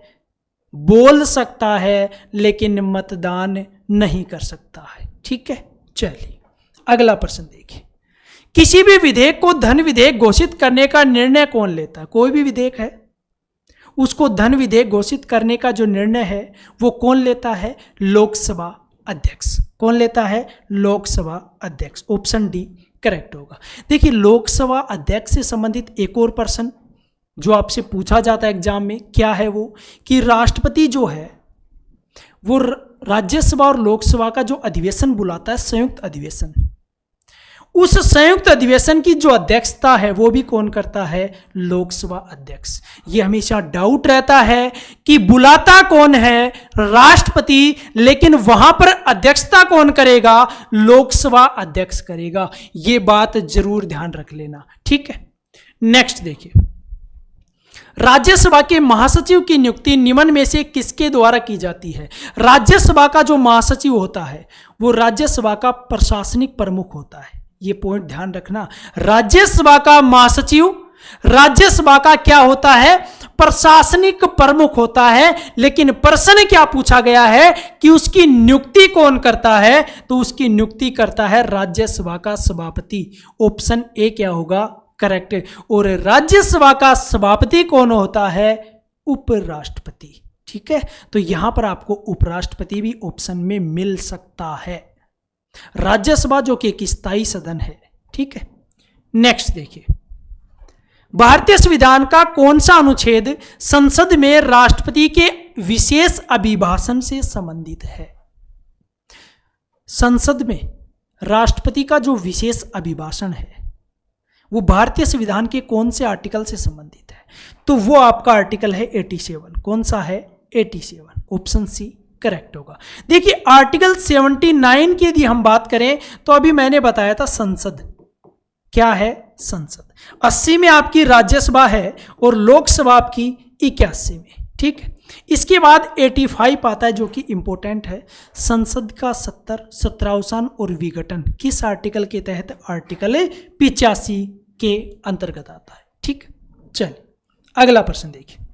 बोल सकता है, लेकिन मतदान नहीं कर सकता है। ठीक है, चलिए अगला प्रश्न देखिए। किसी भी विधेयक को धन विधेयक घोषित करने का निर्णय कौन लेता है? कोई भी विधेयक है उसको धन विधेयक घोषित करने का जो निर्णय है वो कौन लेता है? लोकसभा अध्यक्ष। कौन लेता है? लोकसभा अध्यक्ष। ऑप्शन डी करेक्ट होगा। देखिए, लोकसभा अध्यक्ष से संबंधित एक और प्रश्न जो आपसे पूछा जाता है एग्जाम में, क्या है वो? कि राष्ट्रपति जो है वो राज्यसभा और लोकसभा का जो अधिवेशन बुलाता है, संयुक्त अधिवेशन, उस संयुक्त अधिवेशन की जो अध्यक्षता है वो भी कौन करता है? लोकसभा अध्यक्ष। ये हमेशा डाउट रहता है कि बुलाता कौन है? राष्ट्रपति, लेकिन वहां पर अध्यक्षता कौन करेगा? लोकसभा अध्यक्ष करेगा। ये बात जरूर ध्यान रख लेना, ठीक है। नेक्स्ट देखिए, राज्यसभा के महासचिव की नियुक्ति निम्न में से किसके द्वारा की जाती है? राज्यसभा का जो महासचिव होता है वो राज्यसभा का प्रशासनिक प्रमुख होता है। ये पॉइंट ध्यान रखना। राज्यसभा का महासचिव राज्यसभा का क्या होता है? प्रशासनिक प्रमुख होता है। लेकिन प्रश्न क्या पूछा गया है कि उसकी नियुक्ति कौन करता है? तो उसकी नियुक्ति करता है राज्यसभा का सभापति। ऑप्शन ए क्या होगा? करेक्ट। और राज्यसभा का सभापति कौन होता है? उपराष्ट्रपति। ठीक है, तो यहां पर आपको उपराष्ट्रपति भी ऑप्शन में मिल सकता है। राज्यसभा जो कि एक स्थायी सदन है, ठीक है। नेक्स्ट देखिए, भारतीय संविधान का कौन सा अनुच्छेद संसद में राष्ट्रपति के विशेष अभिभाषण से संबंधित है? संसद में राष्ट्रपति का जो विशेष अभिभाषण है वो भारतीय संविधान के कौन से आर्टिकल से संबंधित है? तो वो आपका आर्टिकल है 87। कौन सा है? 87। ऑप्शन सी करेक्ट होगा। देखिए, आर्टिकल 79 की यदि हम बात करें तो अभी मैंने बताया था संसद क्या है? संसद। 80 में आपकी राज्यसभा है और लोकसभा आपकी 81 में, ठीक है। इसके बाद 85 आता है जो कि इंपॉर्टेंट है। संसद का 17वां और विघटन किस आर्टिकल के तहत? आर्टिकल 85 के अंतर्गत आता है, ठीक। चलिए अगला प्रश्न देखिए,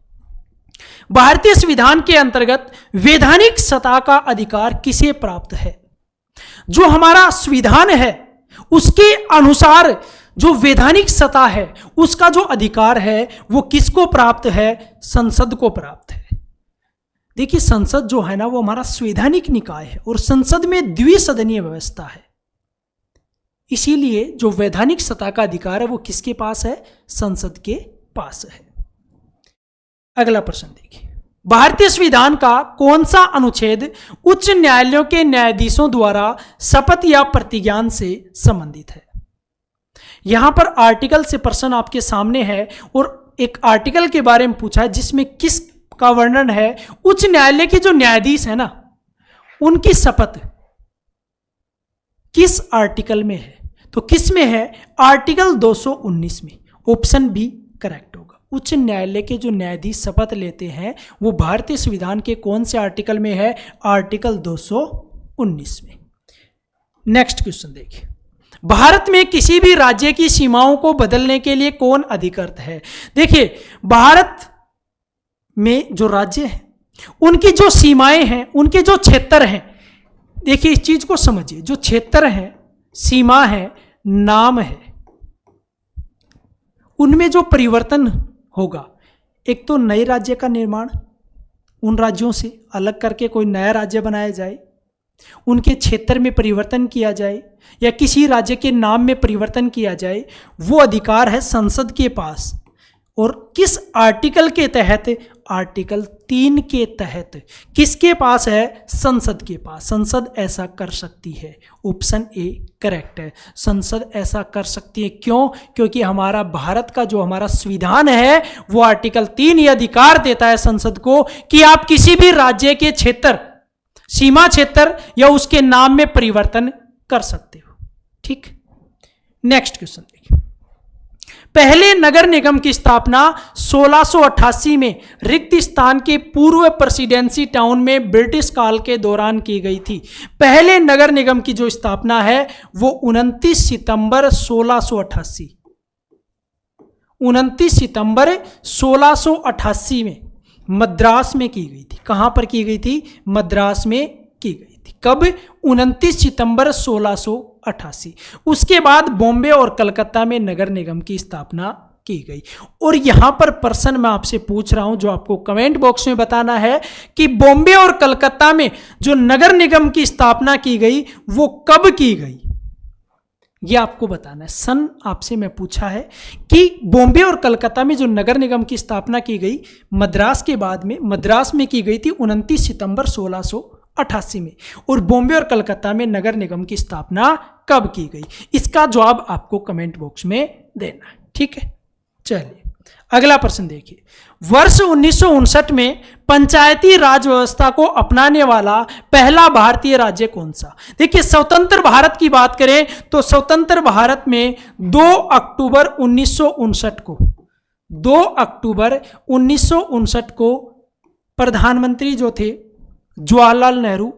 भारतीय संविधान के अंतर्गत वैधानिक सत्ता का अधिकार किसे प्राप्त है? जो हमारा संविधान है उसके अनुसार जो वैधानिक सत्ता है उसका जो अधिकार है वो किसको प्राप्त है? संसद को प्राप्त है। देखिए, संसद जो है ना वो हमारा संवैधानिक निकाय है और संसद में द्विसदनीय व्यवस्था है। इसीलिए जो वैधानिक सत्ता का अधिकार है वो किसके पास है? संसद के पास है। अगला प्रश्न देखिए, भारतीय संविधान का कौन सा अनुच्छेद उच्च न्यायालयों के न्यायाधीशों द्वारा शपथ या प्रतिज्ञान से संबंधित है? यहां पर आर्टिकल से प्रश्न आपके सामने है और एक आर्टिकल के बारे में पूछा है जिसमें किस का वर्णन है? उच्च न्यायालय के जो न्यायाधीश है ना उनकी शपथ किस आर्टिकल में है? तो किस में है? आर्टिकल 219 में। ऑप्शन बी करेक्ट होगा। उच्च न्यायालय के जो न्यायाधीश शपथ लेते हैं वो भारतीय संविधान के कौन से आर्टिकल में है? आर्टिकल 219 में। नेक्स्ट क्वेश्चन देखिए, भारत में किसी भी राज्य की सीमाओं को बदलने के लिए कौन अधिकृत है? देखिए, भारत में जो राज्य हैं उनकी जो सीमाएं हैं, उनके जो क्षेत्र हैं, देखिए इस चीज को समझिए, जो क्षेत्र है, सीमा है, नाम है, उनमें जो परिवर्तन होगा, एक तो नए राज्य का निर्माण, उन राज्यों से अलग करके कोई नया राज्य बनाया जाए, उनके क्षेत्र में परिवर्तन किया जाए या किसी राज्य के नाम में परिवर्तन किया जाए, वो अधिकार है संसद के पास। और किस आर्टिकल के तहत? आर्टिकल 3 के तहत। किसके पास है? संसद के पास। संसद ऐसा कर सकती है। ऑप्शन ए करेक्ट है, संसद ऐसा कर सकती है। क्यों? क्योंकि हमारा भारत का जो हमारा संविधान है वो आर्टिकल 3 ये अधिकार देता है संसद को कि आप किसी भी राज्य के क्षेत्र, सीमा क्षेत्र या उसके नाम में परिवर्तन कर सकते हो, ठीक। नेक्स्ट क्वेश्चन देखिए, पहले नगर निगम की स्थापना 1688 में रिक्त स्थान के पूर्व प्रेसिडेंसी टाउन में ब्रिटिश काल के दौरान की गई थी। पहले नगर निगम की जो स्थापना है वो 29 सितंबर 1688 29 सितंबर 1688 में मद्रास में की गई थी। कहां पर की गई थी? मद्रास में की गई थी। थी। कब? 29 सितंबर 1688। उसके बाद बॉम्बे और कलकत्ता में नगर निगम की स्थापना की गई। और यहां पर प्रश्न मैं आपसे पूछ रहा हूं जो आपको कमेंट बॉक्स में बताना है कि बॉम्बे और कलकत्ता में जो नगर निगम की स्थापना की गई वो कब की गई, ये आपको बताना है। सन आपसे मैं पूछा है कि बॉम्बे और कलकत्ता में जो नगर निगम की स्थापना की गई मद्रास के बाद में, मद्रास में की गई थी 29 सितंबर 1688 में, और बॉम्बे और कलकत्ता में नगर निगम की स्थापना कब की गई, इसका जवाब आपको कमेंट बॉक्स में देना है। ठीक है, चलिए अगला प्रश्न देखिए। वर्ष 1959 में पंचायती राज व्यवस्था को अपनाने वाला पहला भारतीय राज्य कौन सा? देखिए, स्वतंत्र भारत की बात करें तो स्वतंत्र भारत में 2 अक्टूबर 1959 को 2 अक्टूबर 1959 को प्रधानमंत्री जो थे जवाहरलाल नेहरू,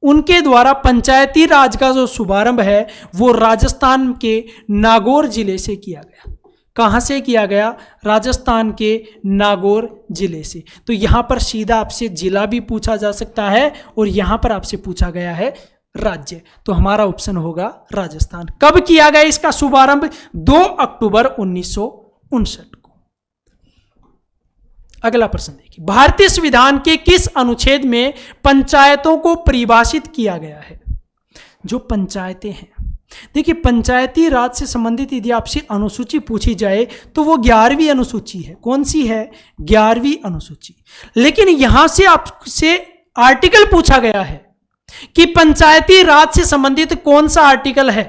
उनके द्वारा पंचायती राज का जो शुभारंभ है वो राजस्थान के नागौर जिले से किया गया। कहाँ से किया गया? राजस्थान के नागौर जिले से। तो यहाँ पर सीधा आपसे जिला भी पूछा जा सकता है और यहाँ पर आपसे पूछा गया है राज्य, तो हमारा ऑप्शन होगा राजस्थान। कब किया गया इसका शुभारंभ? 2 अक्टूबर 1959 को। अगला प्रश्न देखिए, भारतीय संविधान के किस अनुच्छेद में पंचायतों को परिभाषित किया गया है? जो पंचायतें हैं, देखिए पंचायती राज से संबंधित यदि आपसे अनुसूची पूछी जाए तो वो 11वीं अनुसूची है। कौन सी है? 11वीं अनुसूची। लेकिन यहां से आपसे आर्टिकल पूछा गया है कि पंचायती राज से संबंधित कौन सा आर्टिकल है,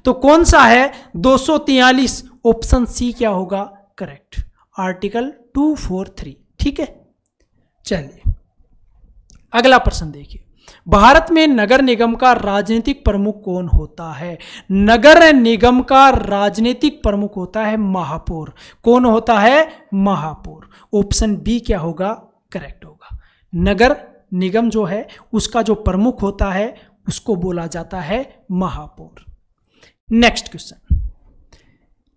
तो कौन सा है? 243। ऑप्शन सी क्या होगा करेक्ट? आर्टिकल 243। ठीक है, चलिए अगला प्रश्न देखिए। भारत में नगर निगम का राजनीतिक प्रमुख कौन होता है? नगर निगम का राजनीतिक प्रमुख होता है महापौर। कौन होता है? महापौर। ऑप्शन बी क्या होगा करेक्ट होगा। नगर निगम जो है उसका जो प्रमुख होता है उसको बोला जाता है महापौर। नेक्स्ट क्वेश्चन,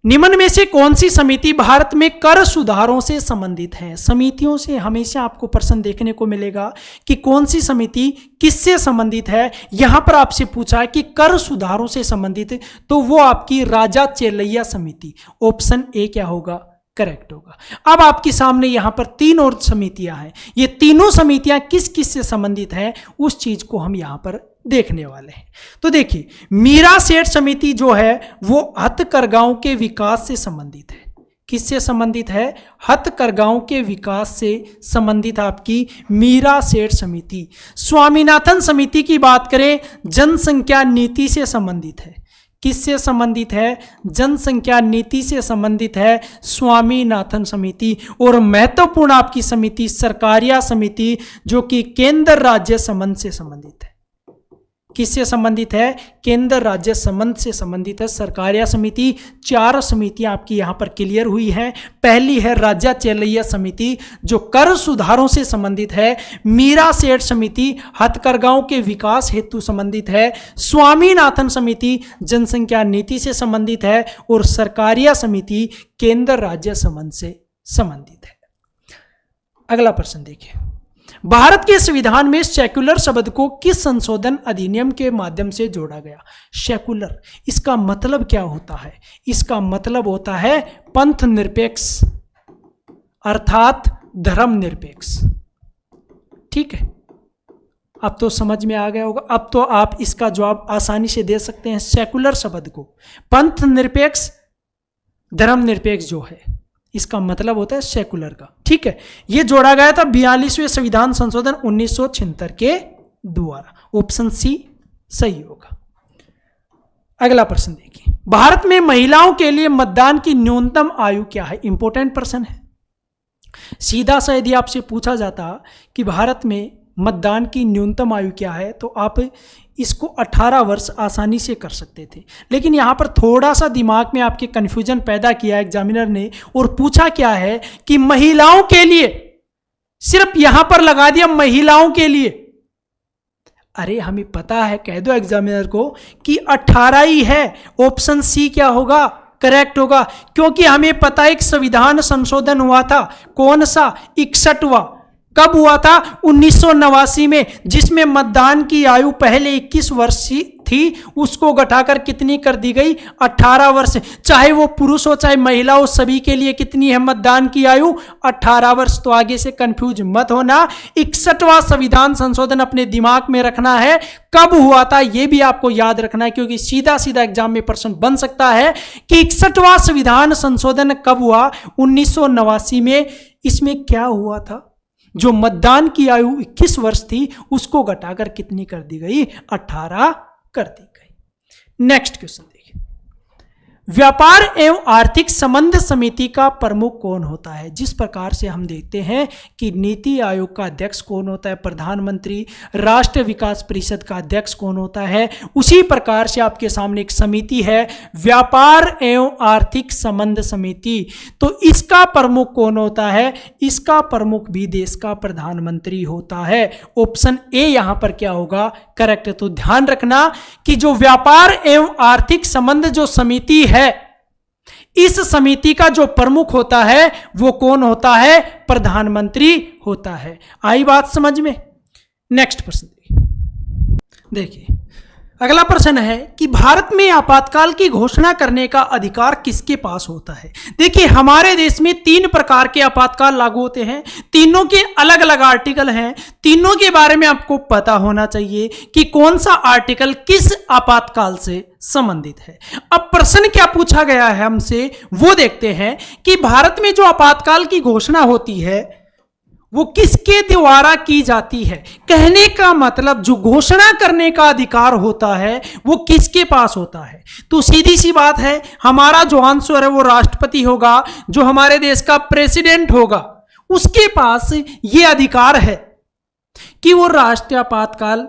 निम्न में से कौन सी समिति भारत में कर सुधारों से संबंधित है? समितियों से हमेशा आपको प्रश्न देखने को मिलेगा कि कौन सी समिति किससे संबंधित है। यहां पर आपसे पूछा है कि कर सुधारों से संबंधित, तो वो आपकी राजा चेलैया समिति। ऑप्शन ए क्या होगा करेक्ट होगा। अब आपके सामने यहां पर 3 और समितियां हैं। ये तीनों समितियां किस किस से संबंधित हैं उस चीज को हम यहां पर देखने वाले हैं। तो देखिए, मीरा सेठ समिति जो है वो हथकरघाओं के विकास से संबंधित है। किससे संबंधित है? हथकरघाओं के विकास से संबंधित आपकी मीरा सेठ समिति। स्वामीनाथन समिति की बात करें, जनसंख्या नीति से संबंधित है। किससे संबंधित है? जनसंख्या नीति से संबंधित है स्वामीनाथन समिति। और महत्वपूर्ण आपकी समिति सरकारिया समिति जो कि केंद्र राज्य संबंध से संबंधित है। किससे संबंधित है? केंद्र राज्य संबंध से संबंधित है सरकारिया समिति। 4 समितियां आपकी यहां पर क्लियर हुई हैं। पहली है राजा चेलैया समिति जो कर सुधारों से संबंधित है। मीरा सेठ समिति हथकरघाओं के विकास हेतु संबंधित है। स्वामीनाथन समिति जनसंख्या नीति से संबंधित है। और सरकारिया समिति केंद्र राज्य संबंध से संबंधित है। अगला प्रश्न देखिए, भारत के संविधान में सेक्युलर शब्द को किस संशोधन अधिनियम के माध्यम से जोड़ा गया? सेक्युलर, इसका मतलब क्या होता है? इसका मतलब होता है पंथ निरपेक्ष अर्थात धर्म निरपेक्ष। ठीक है, अब तो समझ में आ गया होगा। अब तो आप इसका जवाब आसानी से दे सकते हैं। सेक्युलर शब्द को पंथ निरपेक्ष धर्म निरपेक्ष जो है इसका मतलब होता है सेकुलर का। ठीक है, यह जोड़ा गया था 42वें संविधान संशोधन 1976 के द्वारा। ऑप्शन सी सही होगा। अगला प्रश्न देखिए, भारत में महिलाओं के लिए मतदान की न्यूनतम आयु क्या है? इंपॉर्टेंट प्रश्न है। सीधा सा यदि आपसे पूछा जाता कि भारत में मतदान की न्यूनतम आयु क्या है तो आप इसको 18 वर्ष आसानी से कर सकते थे। लेकिन यहाँ पर थोड़ा सा दिमाग में आपके कन्फ्यूजन पैदा किया एग्जामिनर ने और पूछा क्या है कि महिलाओं के लिए, सिर्फ यहां पर लगा दिया महिलाओं के लिए। अरे हमें पता है, कह दो एग्जामिनर को कि 18 ही है। ऑप्शन सी क्या होगा करेक्ट होगा, क्योंकि हमें पता है एक संविधान संशोधन हुआ था। कौन सा? 61वां। कब हुआ था? 1989 में, जिसमें मतदान की आयु पहले 21 वर्ष थी, उसको घटाकर कितनी कर दी गई? 18 वर्ष। चाहे वो पुरुष हो चाहे महिला हो, सभी के लिए कितनी है मतदान की आयु? 18 वर्ष। तो आगे से कंफ्यूज मत होना, 61वां संविधान संशोधन अपने दिमाग में रखना है। कब हुआ था ये भी आपको याद रखना है, क्योंकि सीधा सीधा एग्जाम में प्रश्न बन सकता है कि 61वां संविधान संशोधन कब हुआ? 1989 में। इसमें क्या हुआ था? जो मतदान की आयु 21 वर्ष थी, उसको घटाकर कितनी कर दी गई? 18 कर दी गई। नेक्स्ट क्वेश्चन देखिए, व्यापार एवं आर्थिक संबंध समिति का प्रमुख कौन होता है? जिस प्रकार से हम देखते हैं कि नीति आयोग का अध्यक्ष कौन होता है? प्रधानमंत्री। राष्ट्रीय विकास परिषद का अध्यक्ष कौन होता है? उसी प्रकार से आपके सामने एक समिति है, व्यापार एवं आर्थिक संबंध समिति। तो इसका प्रमुख कौन होता है? इसका प्रमुख भी देश का प्रधानमंत्री होता है। ऑप्शन ए यहां पर क्या होगा? करेक्ट है। तो ध्यान रखना कि जो व्यापार एवं आर्थिक संबंध जो समिति है, इस समिति का जो प्रमुख होता है वो कौन होता है? प्रधानमंत्री होता है। आई बात समझ में? नेक्स्ट प्रश्न देखिए, अगला प्रश्न है कि भारत में आपातकाल की घोषणा करने का अधिकार किसके पास होता है? देखिए, हमारे देश में 3 प्रकार के आपातकाल लागू होते हैं, तीनों के अलग अलग आर्टिकल हैं। तीनों के बारे में आपको पता होना चाहिए कि कौन सा आर्टिकल किस आपातकाल से संबंधित है। अब प्रश्न क्या पूछा गया है हमसे, वो देखते हैं कि भारत में जो आपातकाल की घोषणा होती है वो किसके द्वारा की जाती है? कहने का मतलब जो घोषणा करने का अधिकार होता है वो किसके पास होता है? तो सीधी सी बात है, हमारा जो आंसर है वो राष्ट्रपति होगा, जो हमारे देश का प्रेसिडेंट होगा, उसके पास ये अधिकार है कि वो राष्ट्रीय आपातकाल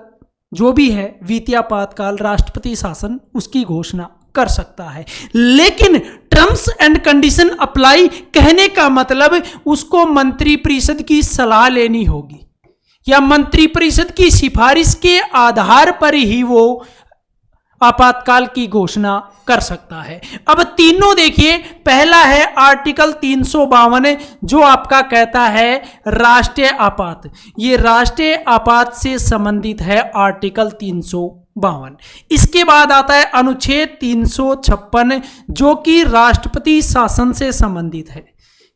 जो भी है, वित्तीय आपातकाल, राष्ट्रपति शासन, उसकी घोषणा कर सकता है। लेकिन टर्म्स एंड कंडीशन अप्लाई कहने का मतलब उसको मंत्रिपरिषद की सलाह लेनी होगी या मंत्रिपरिषद की सिफारिश के आधार पर ही वो आपातकाल की घोषणा कर सकता है। अब तीनों देखिए, पहला है आर्टिकल 352 जो आपका कहता है राष्ट्रीय आपात। ये राष्ट्रीय आपात से संबंधित है आर्टिकल 352। इसके बाद आता है अनुच्छेद 356 जो कि राष्ट्रपति शासन से संबंधित है।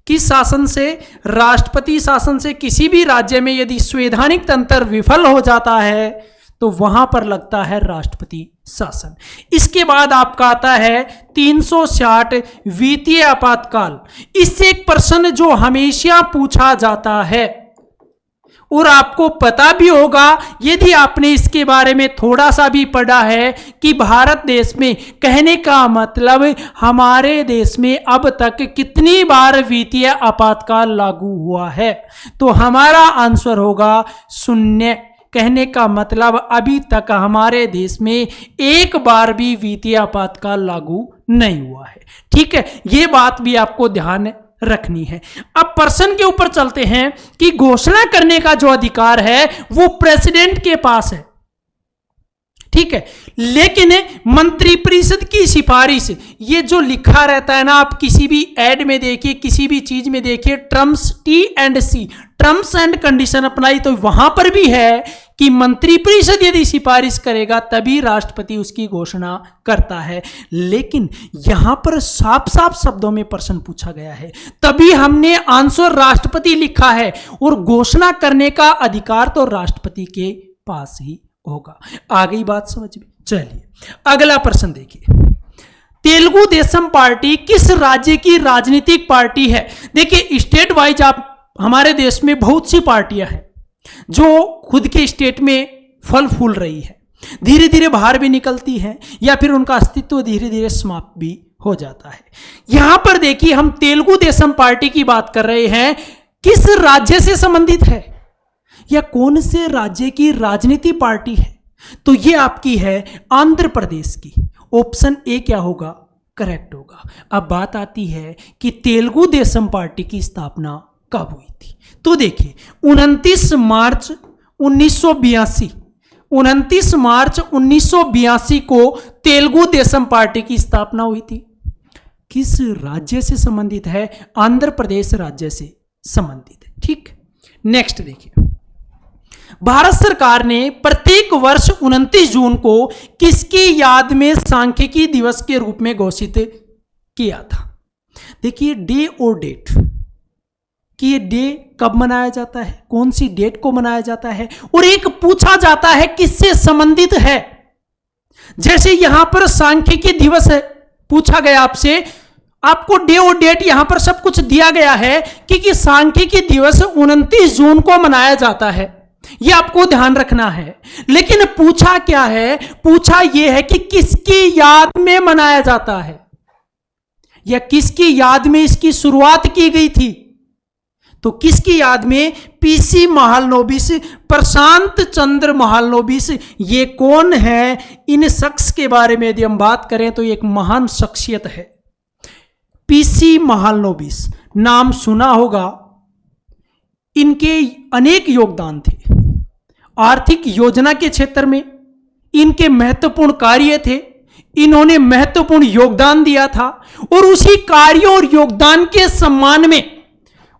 किस शासन से? राष्ट्रपति शासन से। किसी भी राज्य में यदि संवैधानिक तंत्र विफल हो जाता है तो वहां पर लगता है राष्ट्रपति शासन। इसके बाद आपका आता है 360 वित्तीय आपातकाल। इससे एक प्रश्न जो हमेशा पूछा जाता है और आपको पता भी होगा यदि आपने इसके बारे में थोड़ा सा भी पढ़ा है कि भारत देश में, कहने का मतलब हमारे देश में अब तक कितनी बार वित्तीय आपातकाल लागू हुआ है, तो हमारा आंसर होगा 0। कहने का मतलब अभी तक हमारे देश में एक बार भी वित्तीय आपातकाल लागू नहीं हुआ है। ठीक है, ये बात भी आपको ध्यान रखनी है। अब प्रश्न के ऊपर चलते हैं कि घोषणा करने का जो अधिकार है वो प्रेसिडेंट के पास है। ठीक है, लेकिन मंत्रिपरिषद की सिफारिश, ये जो लिखा रहता है ना, आप किसी भी एड में देखिए, किसी भी चीज में देखिए, terms T&C, terms and condition apply, तो वहां पर भी है कि मंत्रिपरिषद यदि सिफारिश करेगा तभी राष्ट्रपति उसकी घोषणा करता है। लेकिन यहां पर साफ साफ शब्दों में प्रश्न पूछा गया है, तभी हमने आंसर राष्ट्रपति लिखा है, और घोषणा करने का अधिकार तो राष्ट्रपति के पास ही होगा। आ गई बात समझ में? चलिए अगला प्रश्न देखिए, तेलुगु देशम पार्टी किस राज्य की राजनीतिक पार्टी है? देखिए, स्टेट वाइज आप हमारे देश में बहुत सी पार्टियां हैं जो खुद के स्टेट में फल फूल रही है, धीरे धीरे बाहर भी निकलती हैं या फिर उनका अस्तित्व धीरे धीरे समाप्त भी हो जाता है। यहां पर देखिए, हम तेलुगु देशम पार्टी की बात कर रहे हैं, किस राज्य से संबंधित है या कौन से राज्य की राजनीति पार्टी है? तो ये आपकी है आंध्र प्रदेश की। ऑप्शन ए क्या होगा? करेक्ट होगा। अब बात आती है कि तेलुगु देशम पार्टी की स्थापना कब हुई थी? तो देखिए, 29 मार्च 1982, 29 मार्च 1982 को तेलुगु देशम पार्टी की स्थापना हुई थी। किस राज्य से संबंधित है? आंध्र प्रदेश राज्य से संबंधित है। ठीक, नेक्स्ट देखिए, भारत सरकार ने प्रत्येक वर्ष 29 जून को किसकी याद में सांख्यिकी दिवस के रूप में घोषित किया था? देखिए डे और डेट कि ये डे कब मनाया जाता है, कौन सी डेट को मनाया जाता है, और एक पूछा जाता है किससे संबंधित है। जैसे यहां पर सांख्यिकी दिवस है, पूछा गया आपसे, आपको डे और डेट यहां पर सब कुछ दिया गया है कि सांख्यिकी दिवस 29 जून को मनाया जाता है, यह आपको ध्यान रखना है। लेकिन पूछा क्या है, पूछा यह है कि किसकी याद में मनाया जाता है या किसकी याद में इसकी शुरुआत की गई थी। तो किसकी याद में? पीसी महालनोबिस, प्रशांत चंद्र महालनोबिस। ये कौन है? इन शख्स के बारे में यदि हम बात करें तो एक महान शख्सियत है, पीसी महालनोबिस, नाम सुना होगा। इनके अनेक योगदान थे आर्थिक योजना के क्षेत्र में, इनके महत्वपूर्ण कार्य थे, इन्होंने महत्वपूर्ण योगदान दिया था, और उसी कार्यों और योगदान के सम्मान में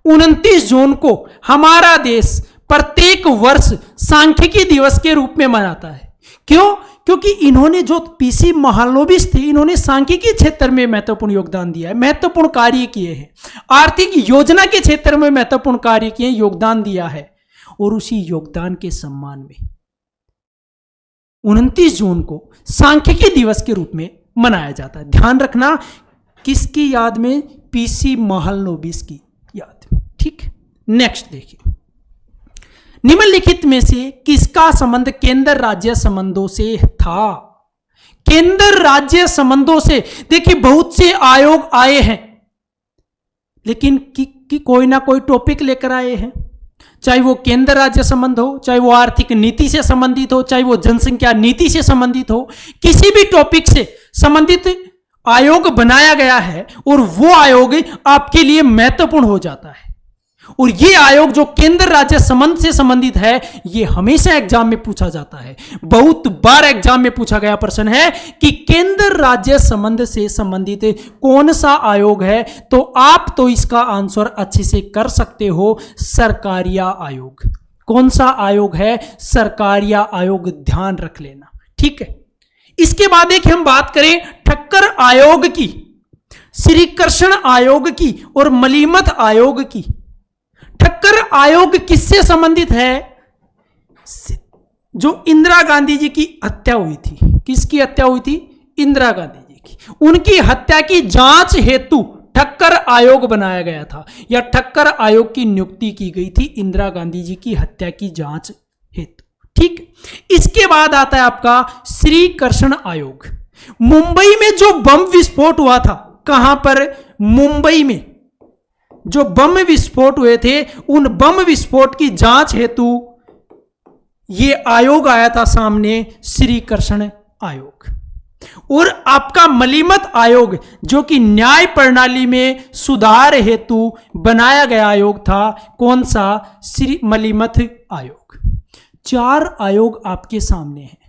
29 जून को हमारा देश प्रत्येक वर्ष सांख्यिकी दिवस के रूप में मनाता है। क्यों? क्योंकि इन्होंने जो पीसी महालनोबिस थे, इन्होंने सांख्यिकी क्षेत्र में महत्वपूर्ण योगदान दिया है, महत्वपूर्ण कार्य किए हैं, आर्थिक योजना के क्षेत्र में महत्वपूर्ण कार्य किए, योगदान दिया है, और उसी योगदान के सम्मान में 29 जून को सांख्यिकी दिवस के रूप में मनाया जाता है। ध्यान रखना, किसकी याद में? पीसी महालनोबिस की याद में। ठीक, नेक्स्ट देखिए, निम्नलिखित में से किसका संबंध केंद्र राज्य संबंधों से था? केंद्र राज्य संबंधों से। देखिए बहुत से आयोग आए हैं, लेकिन कि कोई ना कोई टॉपिक लेकर आए हैं, चाहे वो केंद्र राज्य संबंध हो, चाहे वो आर्थिक नीति से संबंधित हो, चाहे वो जनसंख्या नीति से संबंधित हो, किसी भी टॉपिक से संबंधित आयोग बनाया गया है, और वो आयोग आपके लिए महत्वपूर्ण हो जाता है। और ये आयोग जो केंद्र राज्य संबंध से संबंधित है, ये हमेशा एग्जाम में पूछा जाता है। बहुत बार एग्जाम में पूछा गया प्रश्न है कि केंद्र राज्य संबंध से संबंधित कौन सा आयोग है, तो आप तो इसका आंसर अच्छे से कर सकते हो, सरकारिया आयोग। कौन सा आयोग है? सरकारिया आयोग, ध्यान रख लेना। ठीक है, इसके बाद एक हम बात करें ठक्कर आयोग की, श्री कृष्ण आयोग की और मलीमत आयोग की। ठक्कर आयोग किससे संबंधित है? जो इंदिरा गांधी जी की हत्या हुई थी। किसकी हत्या हुई थी? इंदिरा गांधी जी की। उनकी हत्या की जांच हेतु ठक्कर आयोग बनाया गया था, या ठक्कर आयोग की नियुक्ति की गई थी इंदिरा गांधी जी की हत्या की जांच हेतु। ठीक, इसके बाद आता है आपका श्री कृष्ण आयोग। मुंबई में जो बम विस्फोट हुआ था, कहां पर? मुंबई में जो बम विस्फोट हुए थे, उन बम विस्फोट की जांच हेतु ये आयोग आया था सामने, श्री कृष्ण आयोग। और आपका मलीमत आयोग, जो कि न्याय प्रणाली में सुधार हेतु बनाया गया आयोग था, कौन सा? श्री मलीमत आयोग। 4 आयोग आपके सामने हैं,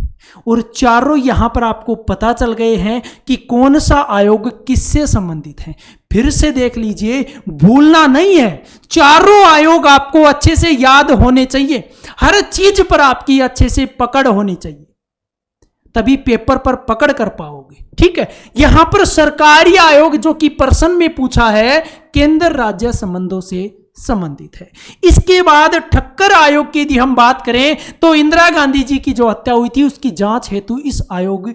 और चारों यहां पर आपको पता चल गए हैं कि कौन सा आयोग किससे संबंधित है। फिर से देख लीजिए, भूलना नहीं है। चारों आयोग आपको अच्छे से याद होने चाहिए, हर चीज पर आपकी अच्छे से पकड़ होनी चाहिए, तभी पेपर पर पकड़ कर पाओगे। ठीक है, यहां पर सरकारी आयोग जो कि प्रश्न में पूछा है, केंद्र राज्य संबंधों से संबंधित है। इसके बाद ठक्कर आयोग की यदि हम बात करें तो इंदिरा गांधी जी की जो हत्या हुई थी उसकी जांच हेतु इस आयोग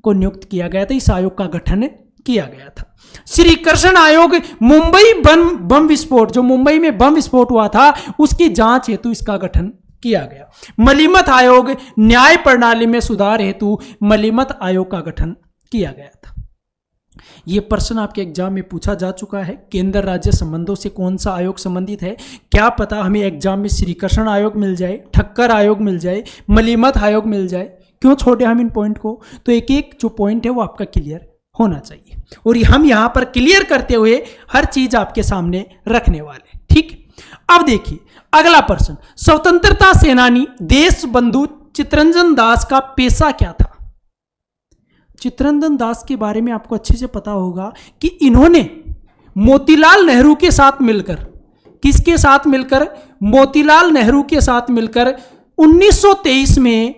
को नियुक्त किया गया था, इस आयोग का गठन किया गया था। श्री कृष्ण आयोग मुंबई बम विस्फोट, जो मुंबई में बम विस्फोट हुआ था, उसकी जांच हेतु इसका गठन किया गया। मलीमत आयोग न्याय प्रणाली में सुधार हेतु मलीमत आयोग का गठन किया गया था। यह प्रश्न आपके एग्जाम में पूछा जा चुका है, केंद्र राज्य संबंधों से कौन सा आयोग संबंधित है। क्या पता हमें एग्जाम में श्री कृष्ण आयोग मिल जाए, ठक्कर आयोग मिल जाए, मलीमत आयोग मिल जाए। क्यों छोड़े हम इन पॉइंट को? तो एक एक जो पॉइंट है वो आपका क्लियर होना चाहिए, और हम यहां पर क्लियर करते हुए हर चीज आपके सामने रखने वाले। ठीक, अब देखिए अगला प्रश्न, स्वतंत्रता सेनानी देशबंधु चित्तरंजन दास का पेशा क्या था? चित्तरंजन दास के बारे में आपको अच्छे से पता होगा कि इन्होंने मोतीलाल नेहरू के साथ मिलकर, किसके साथ मिलकर? मोतीलाल नेहरू के साथ मिलकर 1923 में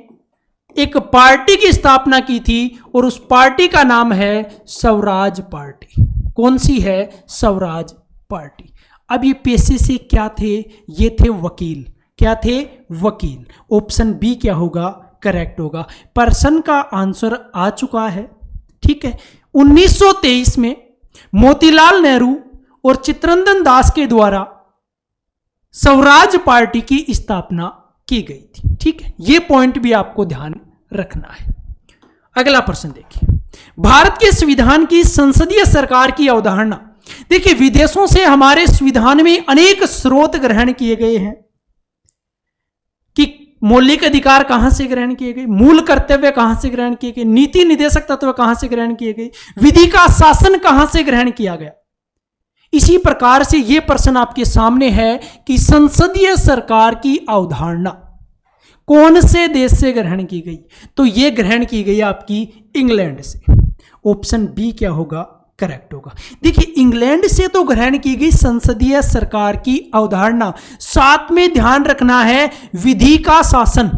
एक पार्टी की स्थापना की थी और उस पार्टी का नाम है स्वराज पार्टी। कौन सी है? स्वराज पार्टी। अब ये पेशे से क्या थे? ये थे वकील। क्या थे? वकील। ऑप्शन बी क्या होगा? करेक्ट होगा। पर्सन का आंसर आ चुका है। ठीक है, 1923 में मोतीलाल नेहरू और चित्तरंजन दास के द्वारा स्वराज पार्टी की स्थापना की गई थी। ठीक है, यह पॉइंट भी आपको ध्यान रखना है। अगला प्रश्न देखिए, भारत के संविधान की संसदीय सरकार की अवधारणा। देखिए, विदेशों से हमारे संविधान में अनेक स्रोत ग्रहण किए गए हैं कि मौलिक अधिकार कहां से ग्रहण किए गए, मूल कर्तव्य कहां से ग्रहण किए गए, नीति निर्देशक तत्व कहां से ग्रहण किए गए, विधि का शासन कहां से ग्रहण किया गया। इसी प्रकार से यह प्रश्न आपके सामने है कि संसदीय सरकार की अवधारणा कौन से देश से ग्रहण की गई? तो यह ग्रहण की गई आपकी इंग्लैंड से। ऑप्शन बी क्या होगा? करेक्ट होगा। देखिए, इंग्लैंड से तो ग्रहण की गई संसदीय सरकार की अवधारणा, साथ में ध्यान रखना है विधि का शासन।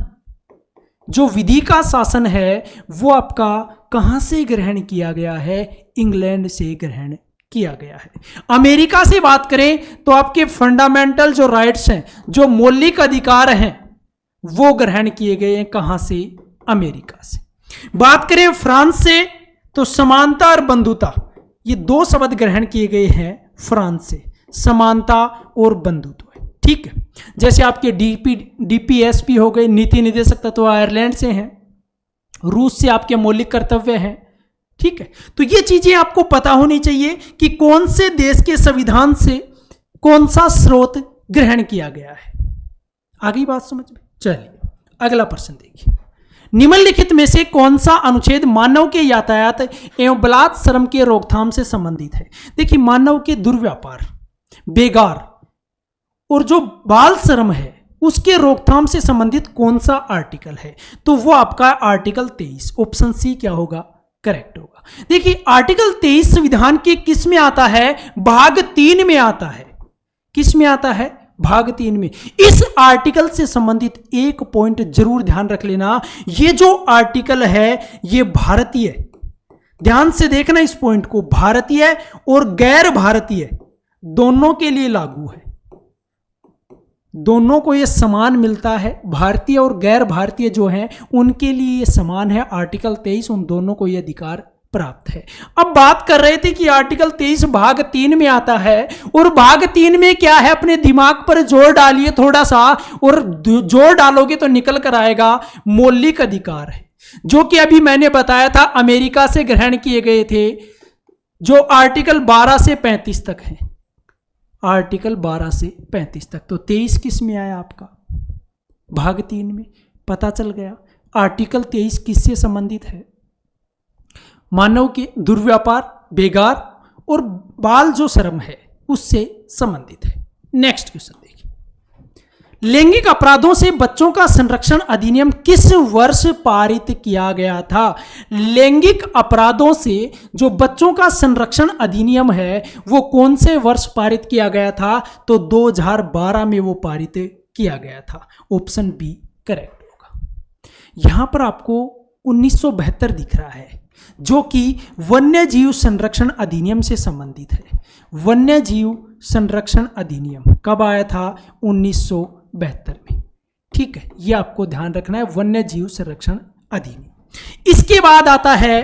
जो विधि का शासन है वो आपका कहां से ग्रहण किया गया है? इंग्लैंड से ग्रहण किया गया है। अमेरिका से बात करें तो आपके फंडामेंटल जो राइट्स हैं, जो मौलिक अधिकार हैं, वो ग्रहण किए गए हैं कहां से? अमेरिका से। बात करें फ्रांस से तो समानता और बंधुता, ये दो शब्द ग्रहण किए गए हैं फ्रांस से, समानता और बंधुत्व। ठीक है, जैसे आपके डीपीएसपी हो गए, नीति निर्देशक तत्व, आयरलैंड से हैं। रूस से आपके मौलिक कर्तव्य हैं। ठीक है, तो ये चीजें आपको पता होनी चाहिए कि कौन से देश के संविधान से कौन सा स्रोत ग्रहण किया गया है। आगे बात समझ में? चलिए अगला प्रश्न देखिए, निम्नलिखित में से कौन सा अनुच्छेद मानव के यातायात एवं बलात् श्रम के रोकथाम से संबंधित है? देखिए, मानव के दुर्व्यापार, बेगार और जो बाल श्रम है उसके रोकथाम से संबंधित कौन सा आर्टिकल है? तो वो आपका आर्टिकल 23। ऑप्शन सी क्या होगा? करेक्ट होगा। देखिए, आर्टिकल 23 संविधान के किस में आता है? भाग 3 में आता है। किस में आता है? भाग 3 में। इस आर्टिकल से संबंधित एक पॉइंट जरूर ध्यान रख लेना, ये जो आर्टिकल है ये भारतीय, ध्यान से देखना इस पॉइंट को, भारतीय और गैर भारतीय दोनों के लिए लागू है। दोनों को ये समान मिलता है। भारतीय और गैर भारतीय जो हैं उनके लिए ये समान है। आर्टिकल 23 उन दोनों को ये अधिकार प्राप्त है। अब बात कर रहे थे कि आर्टिकल 23 भाग 3 में आता है, और भाग 3 में क्या है? अपने दिमाग पर जोर डालिए थोड़ा सा, और जोर डालोगे तो निकल कर आएगा मौलिक अधिकार है, जो कि अभी मैंने बताया था अमेरिका से ग्रहण किए गए थे, जो आर्टिकल 12 से 35 तक है। आर्टिकल 12 से 35 तक। तो 23 किस में आया आपका? भाग 3 में। पता चल गया आर्टिकल 23 किससे संबंधित है? मानव के दुर्व्यापार, बेगार और बाल जो श्रम है उससे संबंधित है। नेक्स्ट क्वेश्चन देखिए, लैंगिक अपराधों से बच्चों का संरक्षण अधिनियम किस वर्ष पारित किया गया था? लैंगिक अपराधों से जो बच्चों का संरक्षण अधिनियम है वो कौन से वर्ष पारित किया गया था? तो 2012 में वो पारित किया गया था। ऑप्शन बी करेक्ट होगा। यहां पर आपको 1972 दिख रहा है, जो कि वन्य जीव संरक्षण अधिनियम से संबंधित है। वन्य जीव संरक्षण अधिनियम कब आया था? 1972 में। ठीक है, यह आपको ध्यान रखना है, वन्य जीव संरक्षण अधिनियम। इसके बाद आता है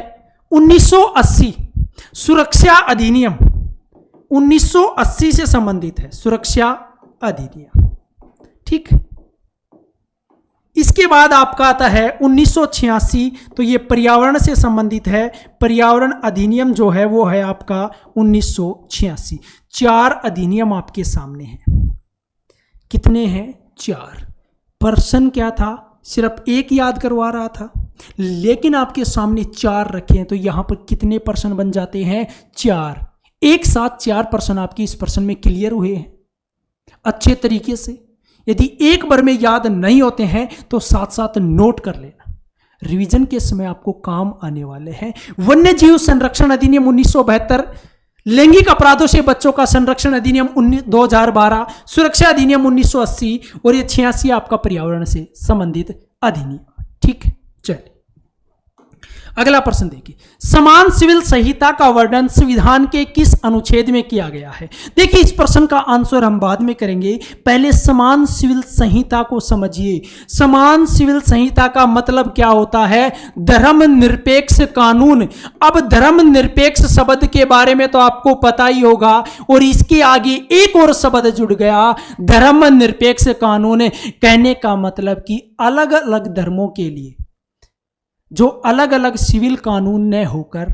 1980 सुरक्षा अधिनियम, 1980 से संबंधित है सुरक्षा अधिनियम। ठीक है, इसके बाद आपका आता है 1986, तो ये पर्यावरण से संबंधित है। पर्यावरण अधिनियम जो है वो है आपका 1986। 4 अधिनियम आपके सामने हैं। कितने हैं? 4। पर्सन क्या था? सिर्फ एक याद करवा रहा था, लेकिन आपके सामने 4 रखे हैं, तो यहां पर कितने पर्सन बन जाते हैं? 4। एक साथ 4 पर्सन आपके इस पर्सन में क्लियर हुए हैं अच्छे तरीके से। यदि एक बार में याद नहीं होते हैं तो साथ साथ नोट कर लेना, रिवीजन के समय आपको काम आने वाले हैं। वन्य जीव संरक्षण अधिनियम 1972, लैंगिक अपराधों से बच्चों का संरक्षण अधिनियम 2012, सुरक्षा अधिनियम 1980 और ये 86 आपका पर्यावरण से संबंधित अधिनियम। ठीक है, चलिए अगला प्रश्न देखिए, समान सिविल संहिता का वर्णन संविधान के किस अनुच्छेद में किया गया है? देखिए इस प्रश्न का आंसर हम बाद में करेंगे, पहले समान सिविल संहिता को समझिए। समान सिविल संहिता का मतलब क्या होता है? धर्मनिरपेक्ष कानून। अब धर्मनिरपेक्ष शब्द के बारे में तो आपको पता ही होगा, और इसके आगे एक और शब्द जुड़ गया, धर्मनिरपेक्ष कानून। कहने का मतलब कि अलग अलग धर्मों के लिए जो अलग अलग सिविल कानून न होकर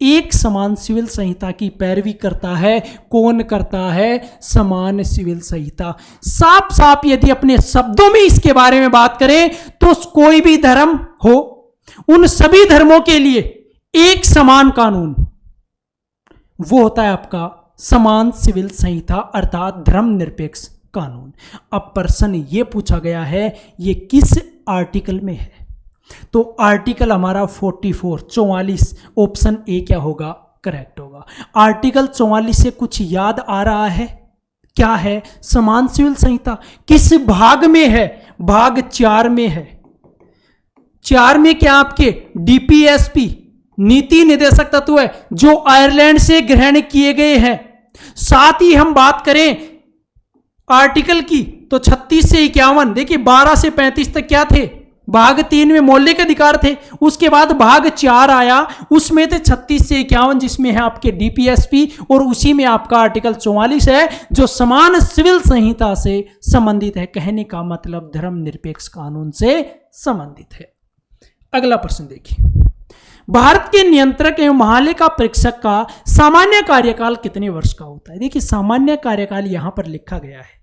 एक समान सिविल संहिता की पैरवी करता है। कौन करता है? समान सिविल संहिता। साफ साफ यदि अपने शब्दों में इसके बारे में बात करें तो कोई भी धर्म हो, उन सभी धर्मों के लिए एक समान कानून, वो होता है आपका समान सिविल संहिता अर्थात धर्मनिरपेक्ष कानून। अब प्रश्न ये पूछा गया है ये किस आर्टिकल में है? तो आर्टिकल हमारा 44 ऑप्शन ए क्या होगा? करेक्ट होगा। आर्टिकल 44 से कुछ याद आ रहा है? क्या है? समान सिविल संहिता किस भाग में है? भाग 4 में है। 4 में क्या आपके डीपीएसपी नीति निर्देशक तत्व है जो आयरलैंड से ग्रहण किए गए हैं। साथ ही हम बात करें आर्टिकल की तो 36 से 51, देखिए 12 से 35 तक क्या थे? भाग 3 में मौलिक अधिकार थे। उसके बाद भाग 4 आया, उसमें थे 36 से 51 जिसमें है आपके डीपीएसपी, और उसी में आपका आर्टिकल 44 है जो समान सिविल संहिता से संबंधित है। कहने का मतलब धर्मनिरपेक्ष कानून से संबंधित है। अगला प्रश्न देखिए, भारत के नियंत्रक एवं महालेखा परीक्षक का सामान्य कार्यकाल कितने वर्ष का होता है? देखिए सामान्य कार्यकाल यहां पर लिखा गया है,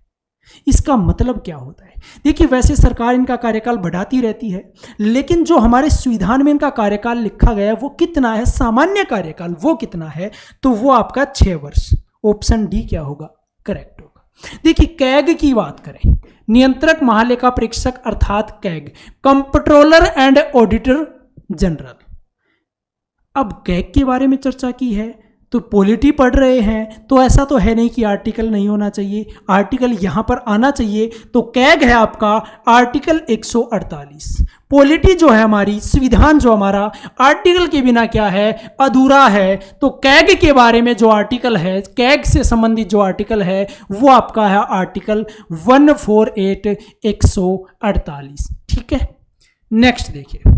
इसका मतलब क्या होता है? देखिए वैसे सरकार इनका कार्यकाल बढ़ाती रहती है, लेकिन जो हमारे संविधान में इनका कार्यकाल लिखा गया है वो कितना है? सामान्य कार्यकाल वो कितना है? तो वो आपका 6 वर्ष। ऑप्शन डी क्या होगा? करेक्ट होगा। देखिए कैग की बात करें, नियंत्रक महालेखा परीक्षक अर्थात CAG, controller and auditor general. अब कैग के बारे में चर्चा की है तो पॉलिटी पढ़ रहे हैं तो ऐसा तो है नहीं कि आर्टिकल नहीं होना चाहिए, आर्टिकल यहां पर आना चाहिए। तो कैग है आपका आर्टिकल 148। पॉलिटी जो है हमारी, संविधान जो हमारा आर्टिकल के बिना क्या है? अधूरा है। तो कैग के बारे में जो आर्टिकल है, कैग से संबंधित जो आर्टिकल है वो आपका है आर्टिकल 148 148। ठीक है, नेक्स्ट देखिए,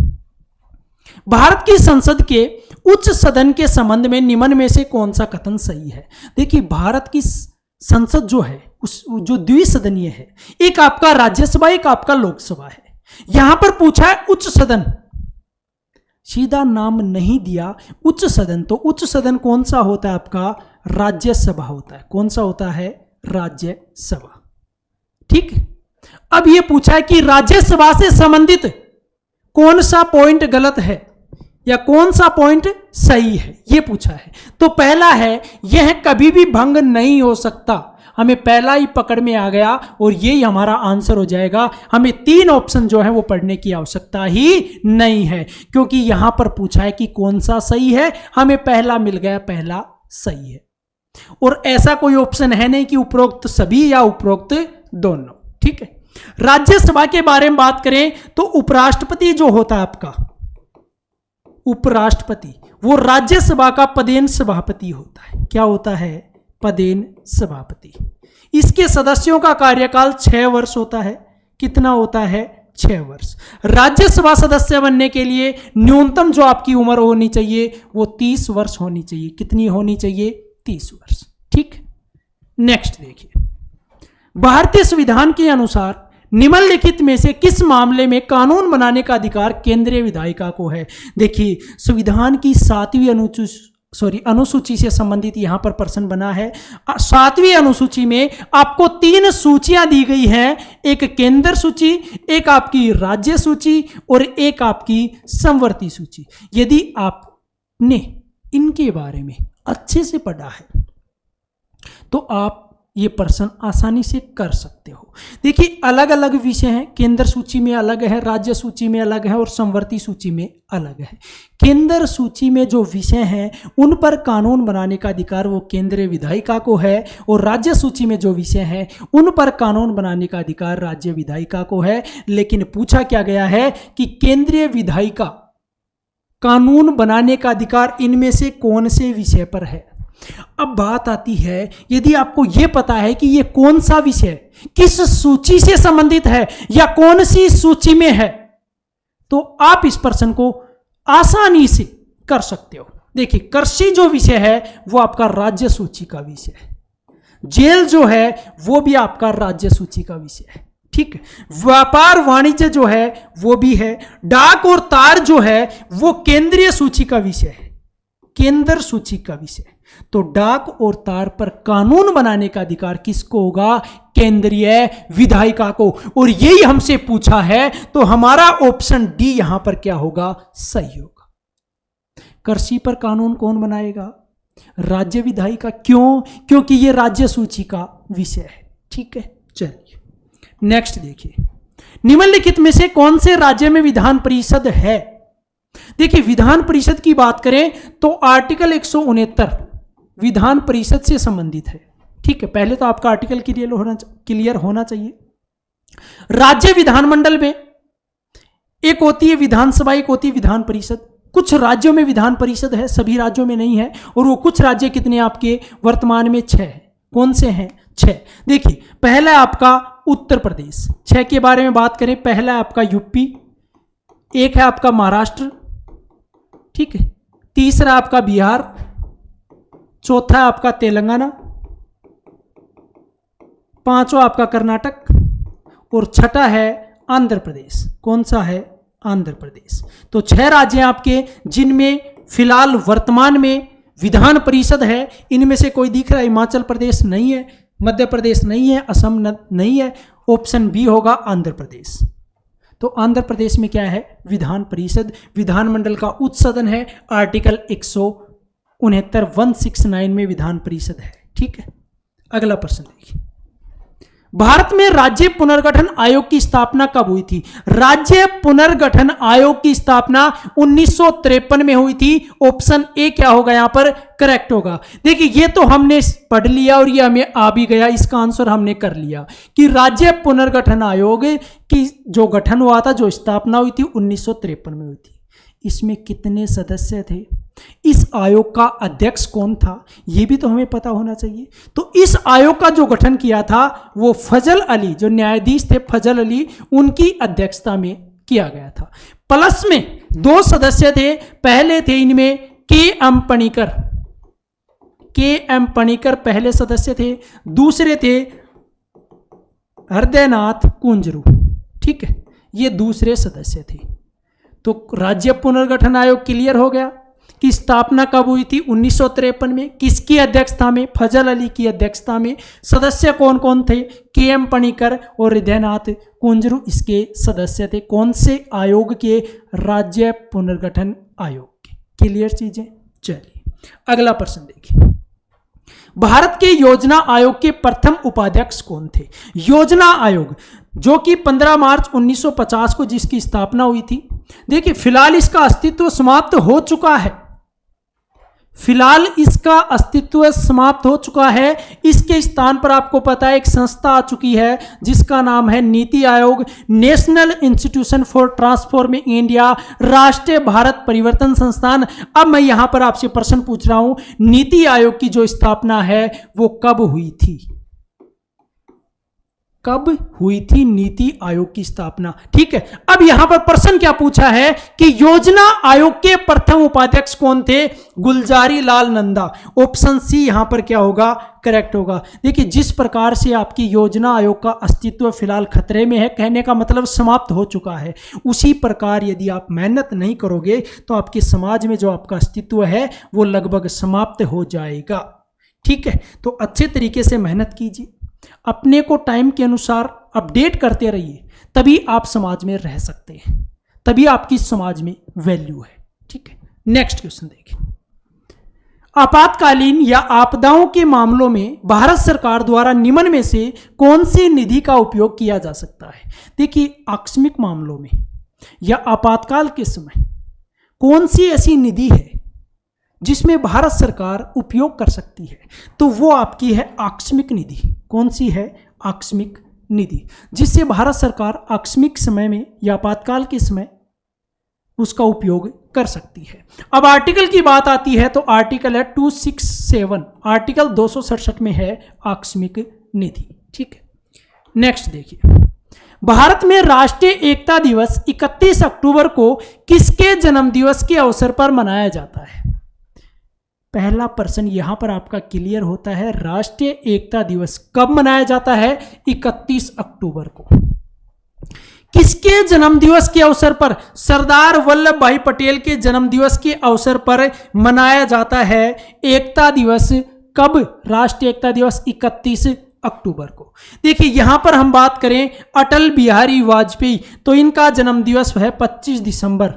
भारत की संसद के उच्च सदन के संबंध में निम्न में से कौन सा कथन सही है? देखिए भारत की संसद जो है उस जो द्विसदनीय है, एक आपका राज्यसभा एक आपका लोकसभा है। यहां पर पूछा है उच्च सदन, सीधा नाम नहीं दिया उच्च सदन। तो उच्च सदन कौन सा होता है? आपका राज्यसभा होता है। कौन सा होता है? राज्यसभा। ठीक, अब यह पूछा है कि राज्यसभा से संबंधित कौन सा पॉइंट गलत है या कौन सा पॉइंट सही है, यह पूछा है। तो पहला है यह कभी भी भंग नहीं हो सकता। हमें पहला ही पकड़ में आ गया और यही हमारा आंसर हो जाएगा। हमें 3 ऑप्शन जो है वो पढ़ने की आवश्यकता ही नहीं है, क्योंकि यहां पर पूछा है कि कौन सा सही है, हमें पहला मिल गया, पहला सही है। और ऐसा कोई ऑप्शन है नहीं कि उपरोक्त सभी या उपरोक्त दोनों। ठीक है, राज्यसभा के बारे में बात करें तो उपराष्ट्रपति जो होता है आपका, उपराष्ट्रपति, वो राज्यसभा का पदेन सभापति होता है। क्या होता है? पदेन सभापति। इसके सदस्यों का कार्यकाल 6 वर्ष होता है। कितना होता है? 6 वर्ष। राज्यसभा सदस्य बनने के लिए न्यूनतम जो आपकी उम्र होनी चाहिए वो 30 वर्ष होनी चाहिए। कितनी होनी चाहिए? 30 वर्ष। ठीक, नेक्स्ट देखिए, भारतीय संविधान के अनुसार निम्नलिखित में से किस मामले में कानून बनाने का अधिकार केंद्रीय विधायिका को है? देखिए संविधान की 7वीं अनुसूची से संबंधित यहां पर प्रश्न बना है। 7वीं अनुसूची में आपको 3 सूचियां दी गई हैं, एक केंद्र सूची, एक आपकी राज्य सूची और एक आपकी समवर्ती सूची। यदि आपने इनके बारे में अच्छे से पढ़ा है तो आप ये प्रश्न आसानी से कर सकते हो। देखिए अलग अलग विषय हैं, केंद्र सूची में अलग है, राज्य सूची में अलग है और समवर्ती सूची में अलग है। केंद्र सूची में जो विषय हैं उन पर कानून बनाने का अधिकार वो केंद्रीय विधायिका को है, और राज्य सूची में जो विषय हैं उन पर कानून बनाने का अधिकार राज्य विधायिका को है। लेकिन पूछा क्या गया है कि केंद्रीय विधायिका कानून बनाने का अधिकार इनमें से कौन से विषय पर है। अब बात आती है, यदि आपको यह पता है कि यह कौन सा विषय किस सूची से संबंधित है या कौन सी सूची में है, तो आप इस प्रश्न को आसानी से कर सकते हो। देखिए कृषि जो विषय है वो आपका राज्य सूची का विषय है, जेल जो है वो भी आपका राज्य सूची का विषय है, ठीक है। व्यापार वाणिज्य जो है वो भी है, डाक और तार जो है वो केंद्रीय सूची का विषय है, केंद्र सूची का विषय। तो डाक और तार पर कानून बनाने का अधिकार किसको होगा? केंद्रीय विधायिका को। और यही हमसे पूछा है, तो हमारा ऑप्शन डी यहां पर क्या होगा? सही होगा। कृषि पर कानून कौन बनाएगा? राज्य विधायिका। क्यों? क्योंकि यह राज्य सूची का विषय है, ठीक है। चलिए नेक्स्ट देखिए, निम्नलिखित में से कौन से राज्य में विधान परिषद है? देखिए विधान परिषद की बात करें तो आर्टिकल 169 विधान परिषद से संबंधित है, ठीक है। पहले तो आपका आर्टिकल क्लियर होना चाहिए। राज्य विधानमंडल में एक होती है विधानसभा, एक होती है विधान परिषद। कुछ राज्यों में विधान परिषद है, सभी राज्यों में नहीं है। और वो कुछ राज्य कितने आपके वर्तमान में 6 है। कौन से हैं? 6। देखिए पहला है आपका उत्तर प्रदेश, 6 के बारे में बात करें। पहला है आपका यूपी, एक है आपका महाराष्ट्र, ठीक है। तीसरा आपका बिहार, चौथा आपका तेलंगाना, पांचवा आपका कर्नाटक और छठा है आंध्र प्रदेश। कौन सा है? आंध्र प्रदेश। तो 6 राज्य आपके जिनमें फिलहाल वर्तमान में विधान परिषद है। इनमें से कोई दिख रहा है? हिमाचल प्रदेश नहीं है, मध्य प्रदेश नहीं है, असम नहीं है। ऑप्शन बी होगा आंध्र प्रदेश। तो आंध्र प्रदेश में क्या है? विधान परिषद, विधानमंडल का उच्च सदन है। आर्टिकल 169 में विधान परिषद है, ठीक है। अगला प्रश्न देखिए, भारत में राज्य पुनर्गठन आयोग की स्थापना कब हुई थी? राज्य पुनर्गठन आयोग की स्थापना 1953 में हुई थी। ऑप्शन ए क्या होगा यहां पर? करेक्ट होगा। देखिए ये तो हमने पढ़ लिया और ये हमें आ भी गया, इसका आंसर हमने कर लिया कि राज्य पुनर्गठन आयोग की जो गठन हुआ था, जो स्थापना हुई थी 1953 में हुई थी। इसमें कितने सदस्य थे? इस आयोग का अध्यक्ष कौन था? यह भी तो हमें पता होना चाहिए। तो इस आयोग का जो गठन किया था वो फजल अली, जो न्यायाधीश थे फजल अली, उनकी अध्यक्षता में किया गया था। प्लस में 2 सदस्य थे। पहले थे इनमें के.एम. पणिकर, के.एम. पणिकर पहले सदस्य थे। दूसरे थे हृदयनाथ कुंजरू, ठीक है, ये दूसरे सदस्य थे। तो राज्य पुनर्गठन आयोग क्लियर हो गया कि स्थापना कब हुई थी? 1953 में। किसकी अध्यक्षता में? फजल अली की अध्यक्षता में। सदस्य कौन कौन थे? के.एम. पणिकर और हृदयनाथ कुंजरू इसके सदस्य थे। कौन से आयोग के? राज्य पुनर्गठन आयोग के। क्लियर चीजें? चलिए अगला प्रश्न देखिए, भारत के योजना आयोग के प्रथम उपाध्यक्ष कौन थे? योजना आयोग जो कि 15 मार्च 1950 को जिसकी स्थापना हुई थी। देखिए फिलहाल इसका अस्तित्व समाप्त हो चुका है, फिलहाल इसका अस्तित्व समाप्त हो चुका है। इसके स्थान पर आपको पता है एक संस्था आ चुकी है जिसका नाम है NITI Aayog, national institution for transforming India, राष्ट्रीय भारत परिवर्तन संस्थान। अब मैं यहां पर आपसे प्रश्न पूछ रहा हूं, नीति आयोग की जो स्थापना है वो कब हुई थी? कब हुई थी नीति आयोग की स्थापना? ठीक है। अब यहां पर प्रश्न क्या पूछा है कि योजना आयोग के प्रथम उपाध्यक्ष कौन थे? गुलजारी लाल नंदा। ऑप्शन सी यहां पर क्या होगा? करेक्ट होगा। देखिए जिस प्रकार से आपकी योजना आयोग का अस्तित्व फिलहाल खतरे में है, कहने का मतलब समाप्त हो चुका है, उसी प्रकार यदि आप मेहनत नहीं करोगे तो आपके समाज में जो आपका अस्तित्व है वो लगभग समाप्त हो जाएगा। ठीक है, तो अच्छे तरीके से मेहनत कीजिए, अपने को टाइम के अनुसार अपडेट करते रहिए, तभी आप समाज में रह सकते हैं, तभी आपकी समाज में वैल्यू है। ठीक है, नेक्स्ट क्वेश्चन देखिए। आपातकालीन या आपदाओं के मामलों में भारत सरकार द्वारा निम्न में से कौन सी निधि का उपयोग किया जा सकता है? देखिए, आकस्मिक मामलों में या आपातकाल के समय कौन सी ऐसी निधि है जिसमें भारत सरकार उपयोग कर सकती है? तो वो आपकी है आकस्मिक निधि। कौन सी है? आकस्मिक निधि, जिससे भारत सरकार आकस्मिक समय में या आपातकाल के समय उसका उपयोग कर सकती है। अब आर्टिकल की बात आती है तो आर्टिकल है 267, आर्टिकल 267 में है आकस्मिक निधि। ठीक है, नेक्स्ट देखिए, भारत में राष्ट्रीय एकता दिवस 31 अक्टूबर को किसके जन्म दिवस के अवसर पर मनाया जाता है? पहला प्रश्न यहां पर आपका क्लियर होता है, राष्ट्रीय एकता दिवस कब मनाया जाता है? 31 अक्टूबर को। किसके जन्म दिवस के अवसर पर? सरदार वल्लभ भाई पटेल के जन्म दिवस के अवसर पर मनाया जाता है एकता दिवस। कब? राष्ट्रीय एकता दिवस 31 अक्टूबर को। देखिए, यहां पर हम बात करें अटल बिहारी वाजपेयी, तो इनका जन्म दिवस है 25 दिसंबर।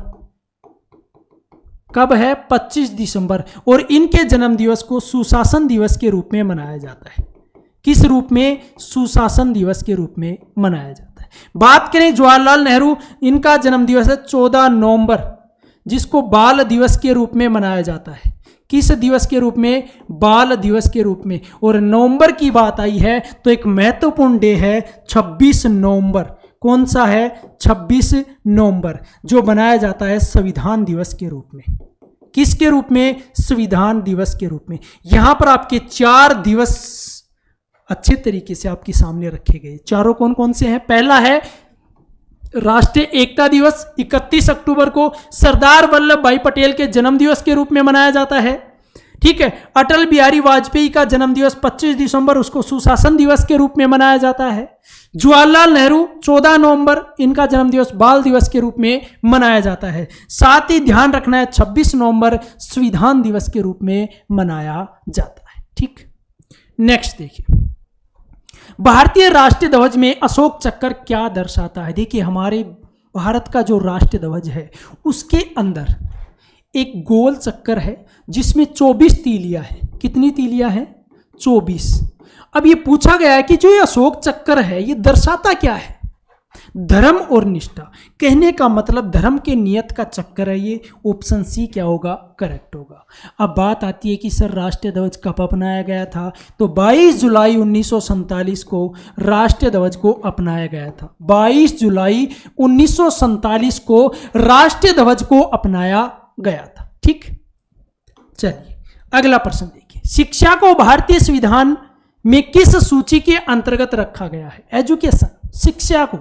कब है? 25 दिसंबर। और इनके जन्म दिवस को सुशासन दिवस के रूप में मनाया जाता है। किस रूप में? सुशासन दिवस के रूप में मनाया जाता है। बात करें जवाहरलाल नेहरू, इनका जन्म दिवस है 14 नवंबर, जिसको बाल दिवस के रूप में मनाया जाता है। किस दिवस के रूप में? बाल दिवस के रूप में। और नवंबर की बात आई है तो एक महत्वपूर्ण डे है 26 नवंबर। कौन सा है? 26 नवंबर, जो बनाया जाता है संविधान दिवस के रूप में। किसके रूप में? संविधान दिवस के रूप में। यहां पर आपके 4 दिवस अच्छे तरीके से आपके सामने रखे गए। चारों कौन कौन से हैं? पहला है राष्ट्रीय एकता दिवस 31 अक्टूबर को सरदार वल्लभ भाई पटेल के जन्म दिवस के रूप में मनाया जाता है। ठीक है, अटल बिहारी वाजपेयी का जन्म दिवस 25 दिसंबर, उसको सुशासन दिवस के रूप में मनाया जाता है। जवाहरलाल नेहरू 14 नवंबर, इनका जन्म दिवस बाल दिवस के रूप में मनाया जाता है। साथ ही ध्यान रखना है 26 नवंबर संविधान दिवस के रूप में मनाया जाता है। ठीक, नेक्स्ट देखिए, भारतीय राष्ट्रीय ध्वज में अशोक चक्र क्या दर्शाता है? देखिए, हमारे भारत का जो राष्ट्रीय ध्वज है उसके अंदर एक गोल चक्कर है जिसमें 24 तीलियां हैं। कितनी तीलियां हैं? 24। अब ये पूछा गया है कि जो ये अशोक चक्र है ये दर्शाता क्या है? धर्म और निष्ठा। कहने का मतलब धर्म के नियत का चक्कर है ये। ऑप्शन सी क्या होगा? करेक्ट होगा। अब बात आती है कि सर राष्ट्रीय ध्वज कब अपनाया गया था? तो 22 जुलाई 1947 को राष्ट्रीय ध्वज को अपनाया गया था। 22 जुलाई 1947 को राष्ट्रीय ध्वज को अपनाया गया था। ठीक, चलिए अगला प्रश्न देखिए, शिक्षा को भारतीय संविधान में किस सूची के अंतर्गत रखा गया है? एजुकेशन, शिक्षा को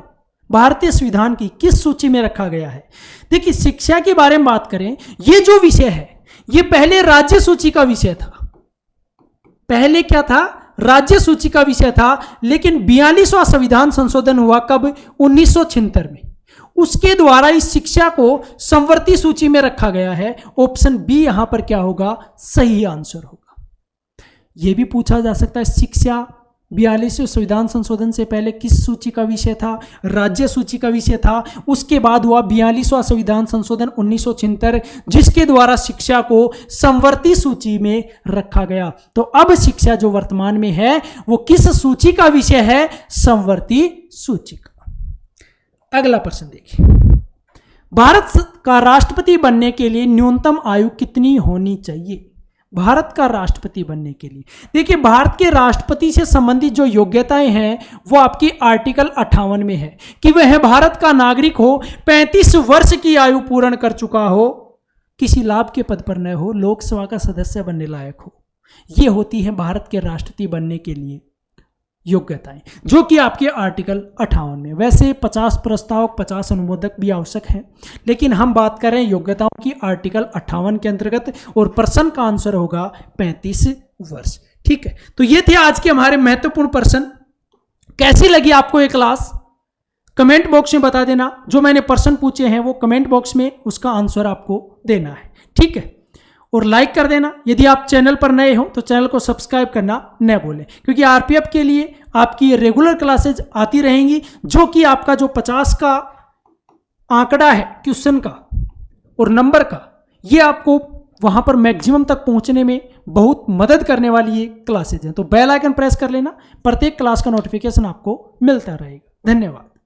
भारतीय संविधान की किस सूची में रखा गया है? देखिए, शिक्षा के बारे में बात करें, ये जो विषय है ये पहले राज्य सूची का विषय था। पहले क्या था? राज्य सूची का विषय था। लेकिन 42वां संविधान संशोधन हुआ कब? 1976 में। उसके द्वारा इस शिक्षा को संवर्ती सूची में रखा गया है। ऑप्शन बी यहां पर क्या होगा? सही आंसर होगा। यह भी पूछा जा सकता है, शिक्षा 42वें संविधान संशोधन से पहले किस सूची का विषय था? राज्य सूची का विषय था। उसके बाद हुआ 42वां संविधान संशोधन 1976, जिसके द्वारा शिक्षा को संवर्ती सूची में रखा गया। तो अब शिक्षा जो वर्तमान में है वो किस सूची का विषय है? संवर्ती सूची का। अगला प्रश्न देखिए, भारत का राष्ट्रपति बनने के लिए न्यूनतम आयु कितनी होनी चाहिए? भारत का राष्ट्रपति बनने के लिए देखिए, भारत के राष्ट्रपति से संबंधित जो योग्यताएं हैं वो आपकी आर्टिकल 58 में है कि वह भारत का नागरिक हो, 35 वर्ष की आयु पूर्ण कर चुका हो, किसी लाभ के पद पर न हो, लोकसभा का सदस्य बनने लायक हो। ये होती है भारत के राष्ट्रपति बनने के लिए योग्यताएं, जो कि आपके आर्टिकल 58 में। वैसे 50 प्रस्तावक 50 अनुमोदक भी आवश्यक हैं, लेकिन हम बात कर रहे हैं योग्यताओं की आर्टिकल 58 के अंतर्गत, और प्रश्न का आंसर होगा 35 वर्ष। ठीक है, तो ये थे आज के हमारे महत्वपूर्ण प्रश्न। कैसी लगी आपको ये क्लास? कमेंट बॉक्स में बता देना। जो मैंने प्रश्न पूछे हैं वो कमेंट बॉक्स में उसका आंसर आपको देना है। ठीक है, और लाइक कर देना। यदि आप चैनल पर नए हो तो चैनल को सब्सक्राइब करना न भूलें, क्योंकि आरपीएफ के लिए आपकी रेगुलर क्लासेज आती रहेंगी, जो कि आपका जो 50 का आंकड़ा है क्वेश्चन का और नंबर का, ये आपको वहाँ पर मैक्सिमम तक पहुँचने में बहुत मदद करने वाली ये क्लासेज हैं। तो बेल आइकन प्रेस कर लेना, प्रत्येक क्लास का नोटिफिकेशन आपको मिलता रहेगा। धन्यवाद।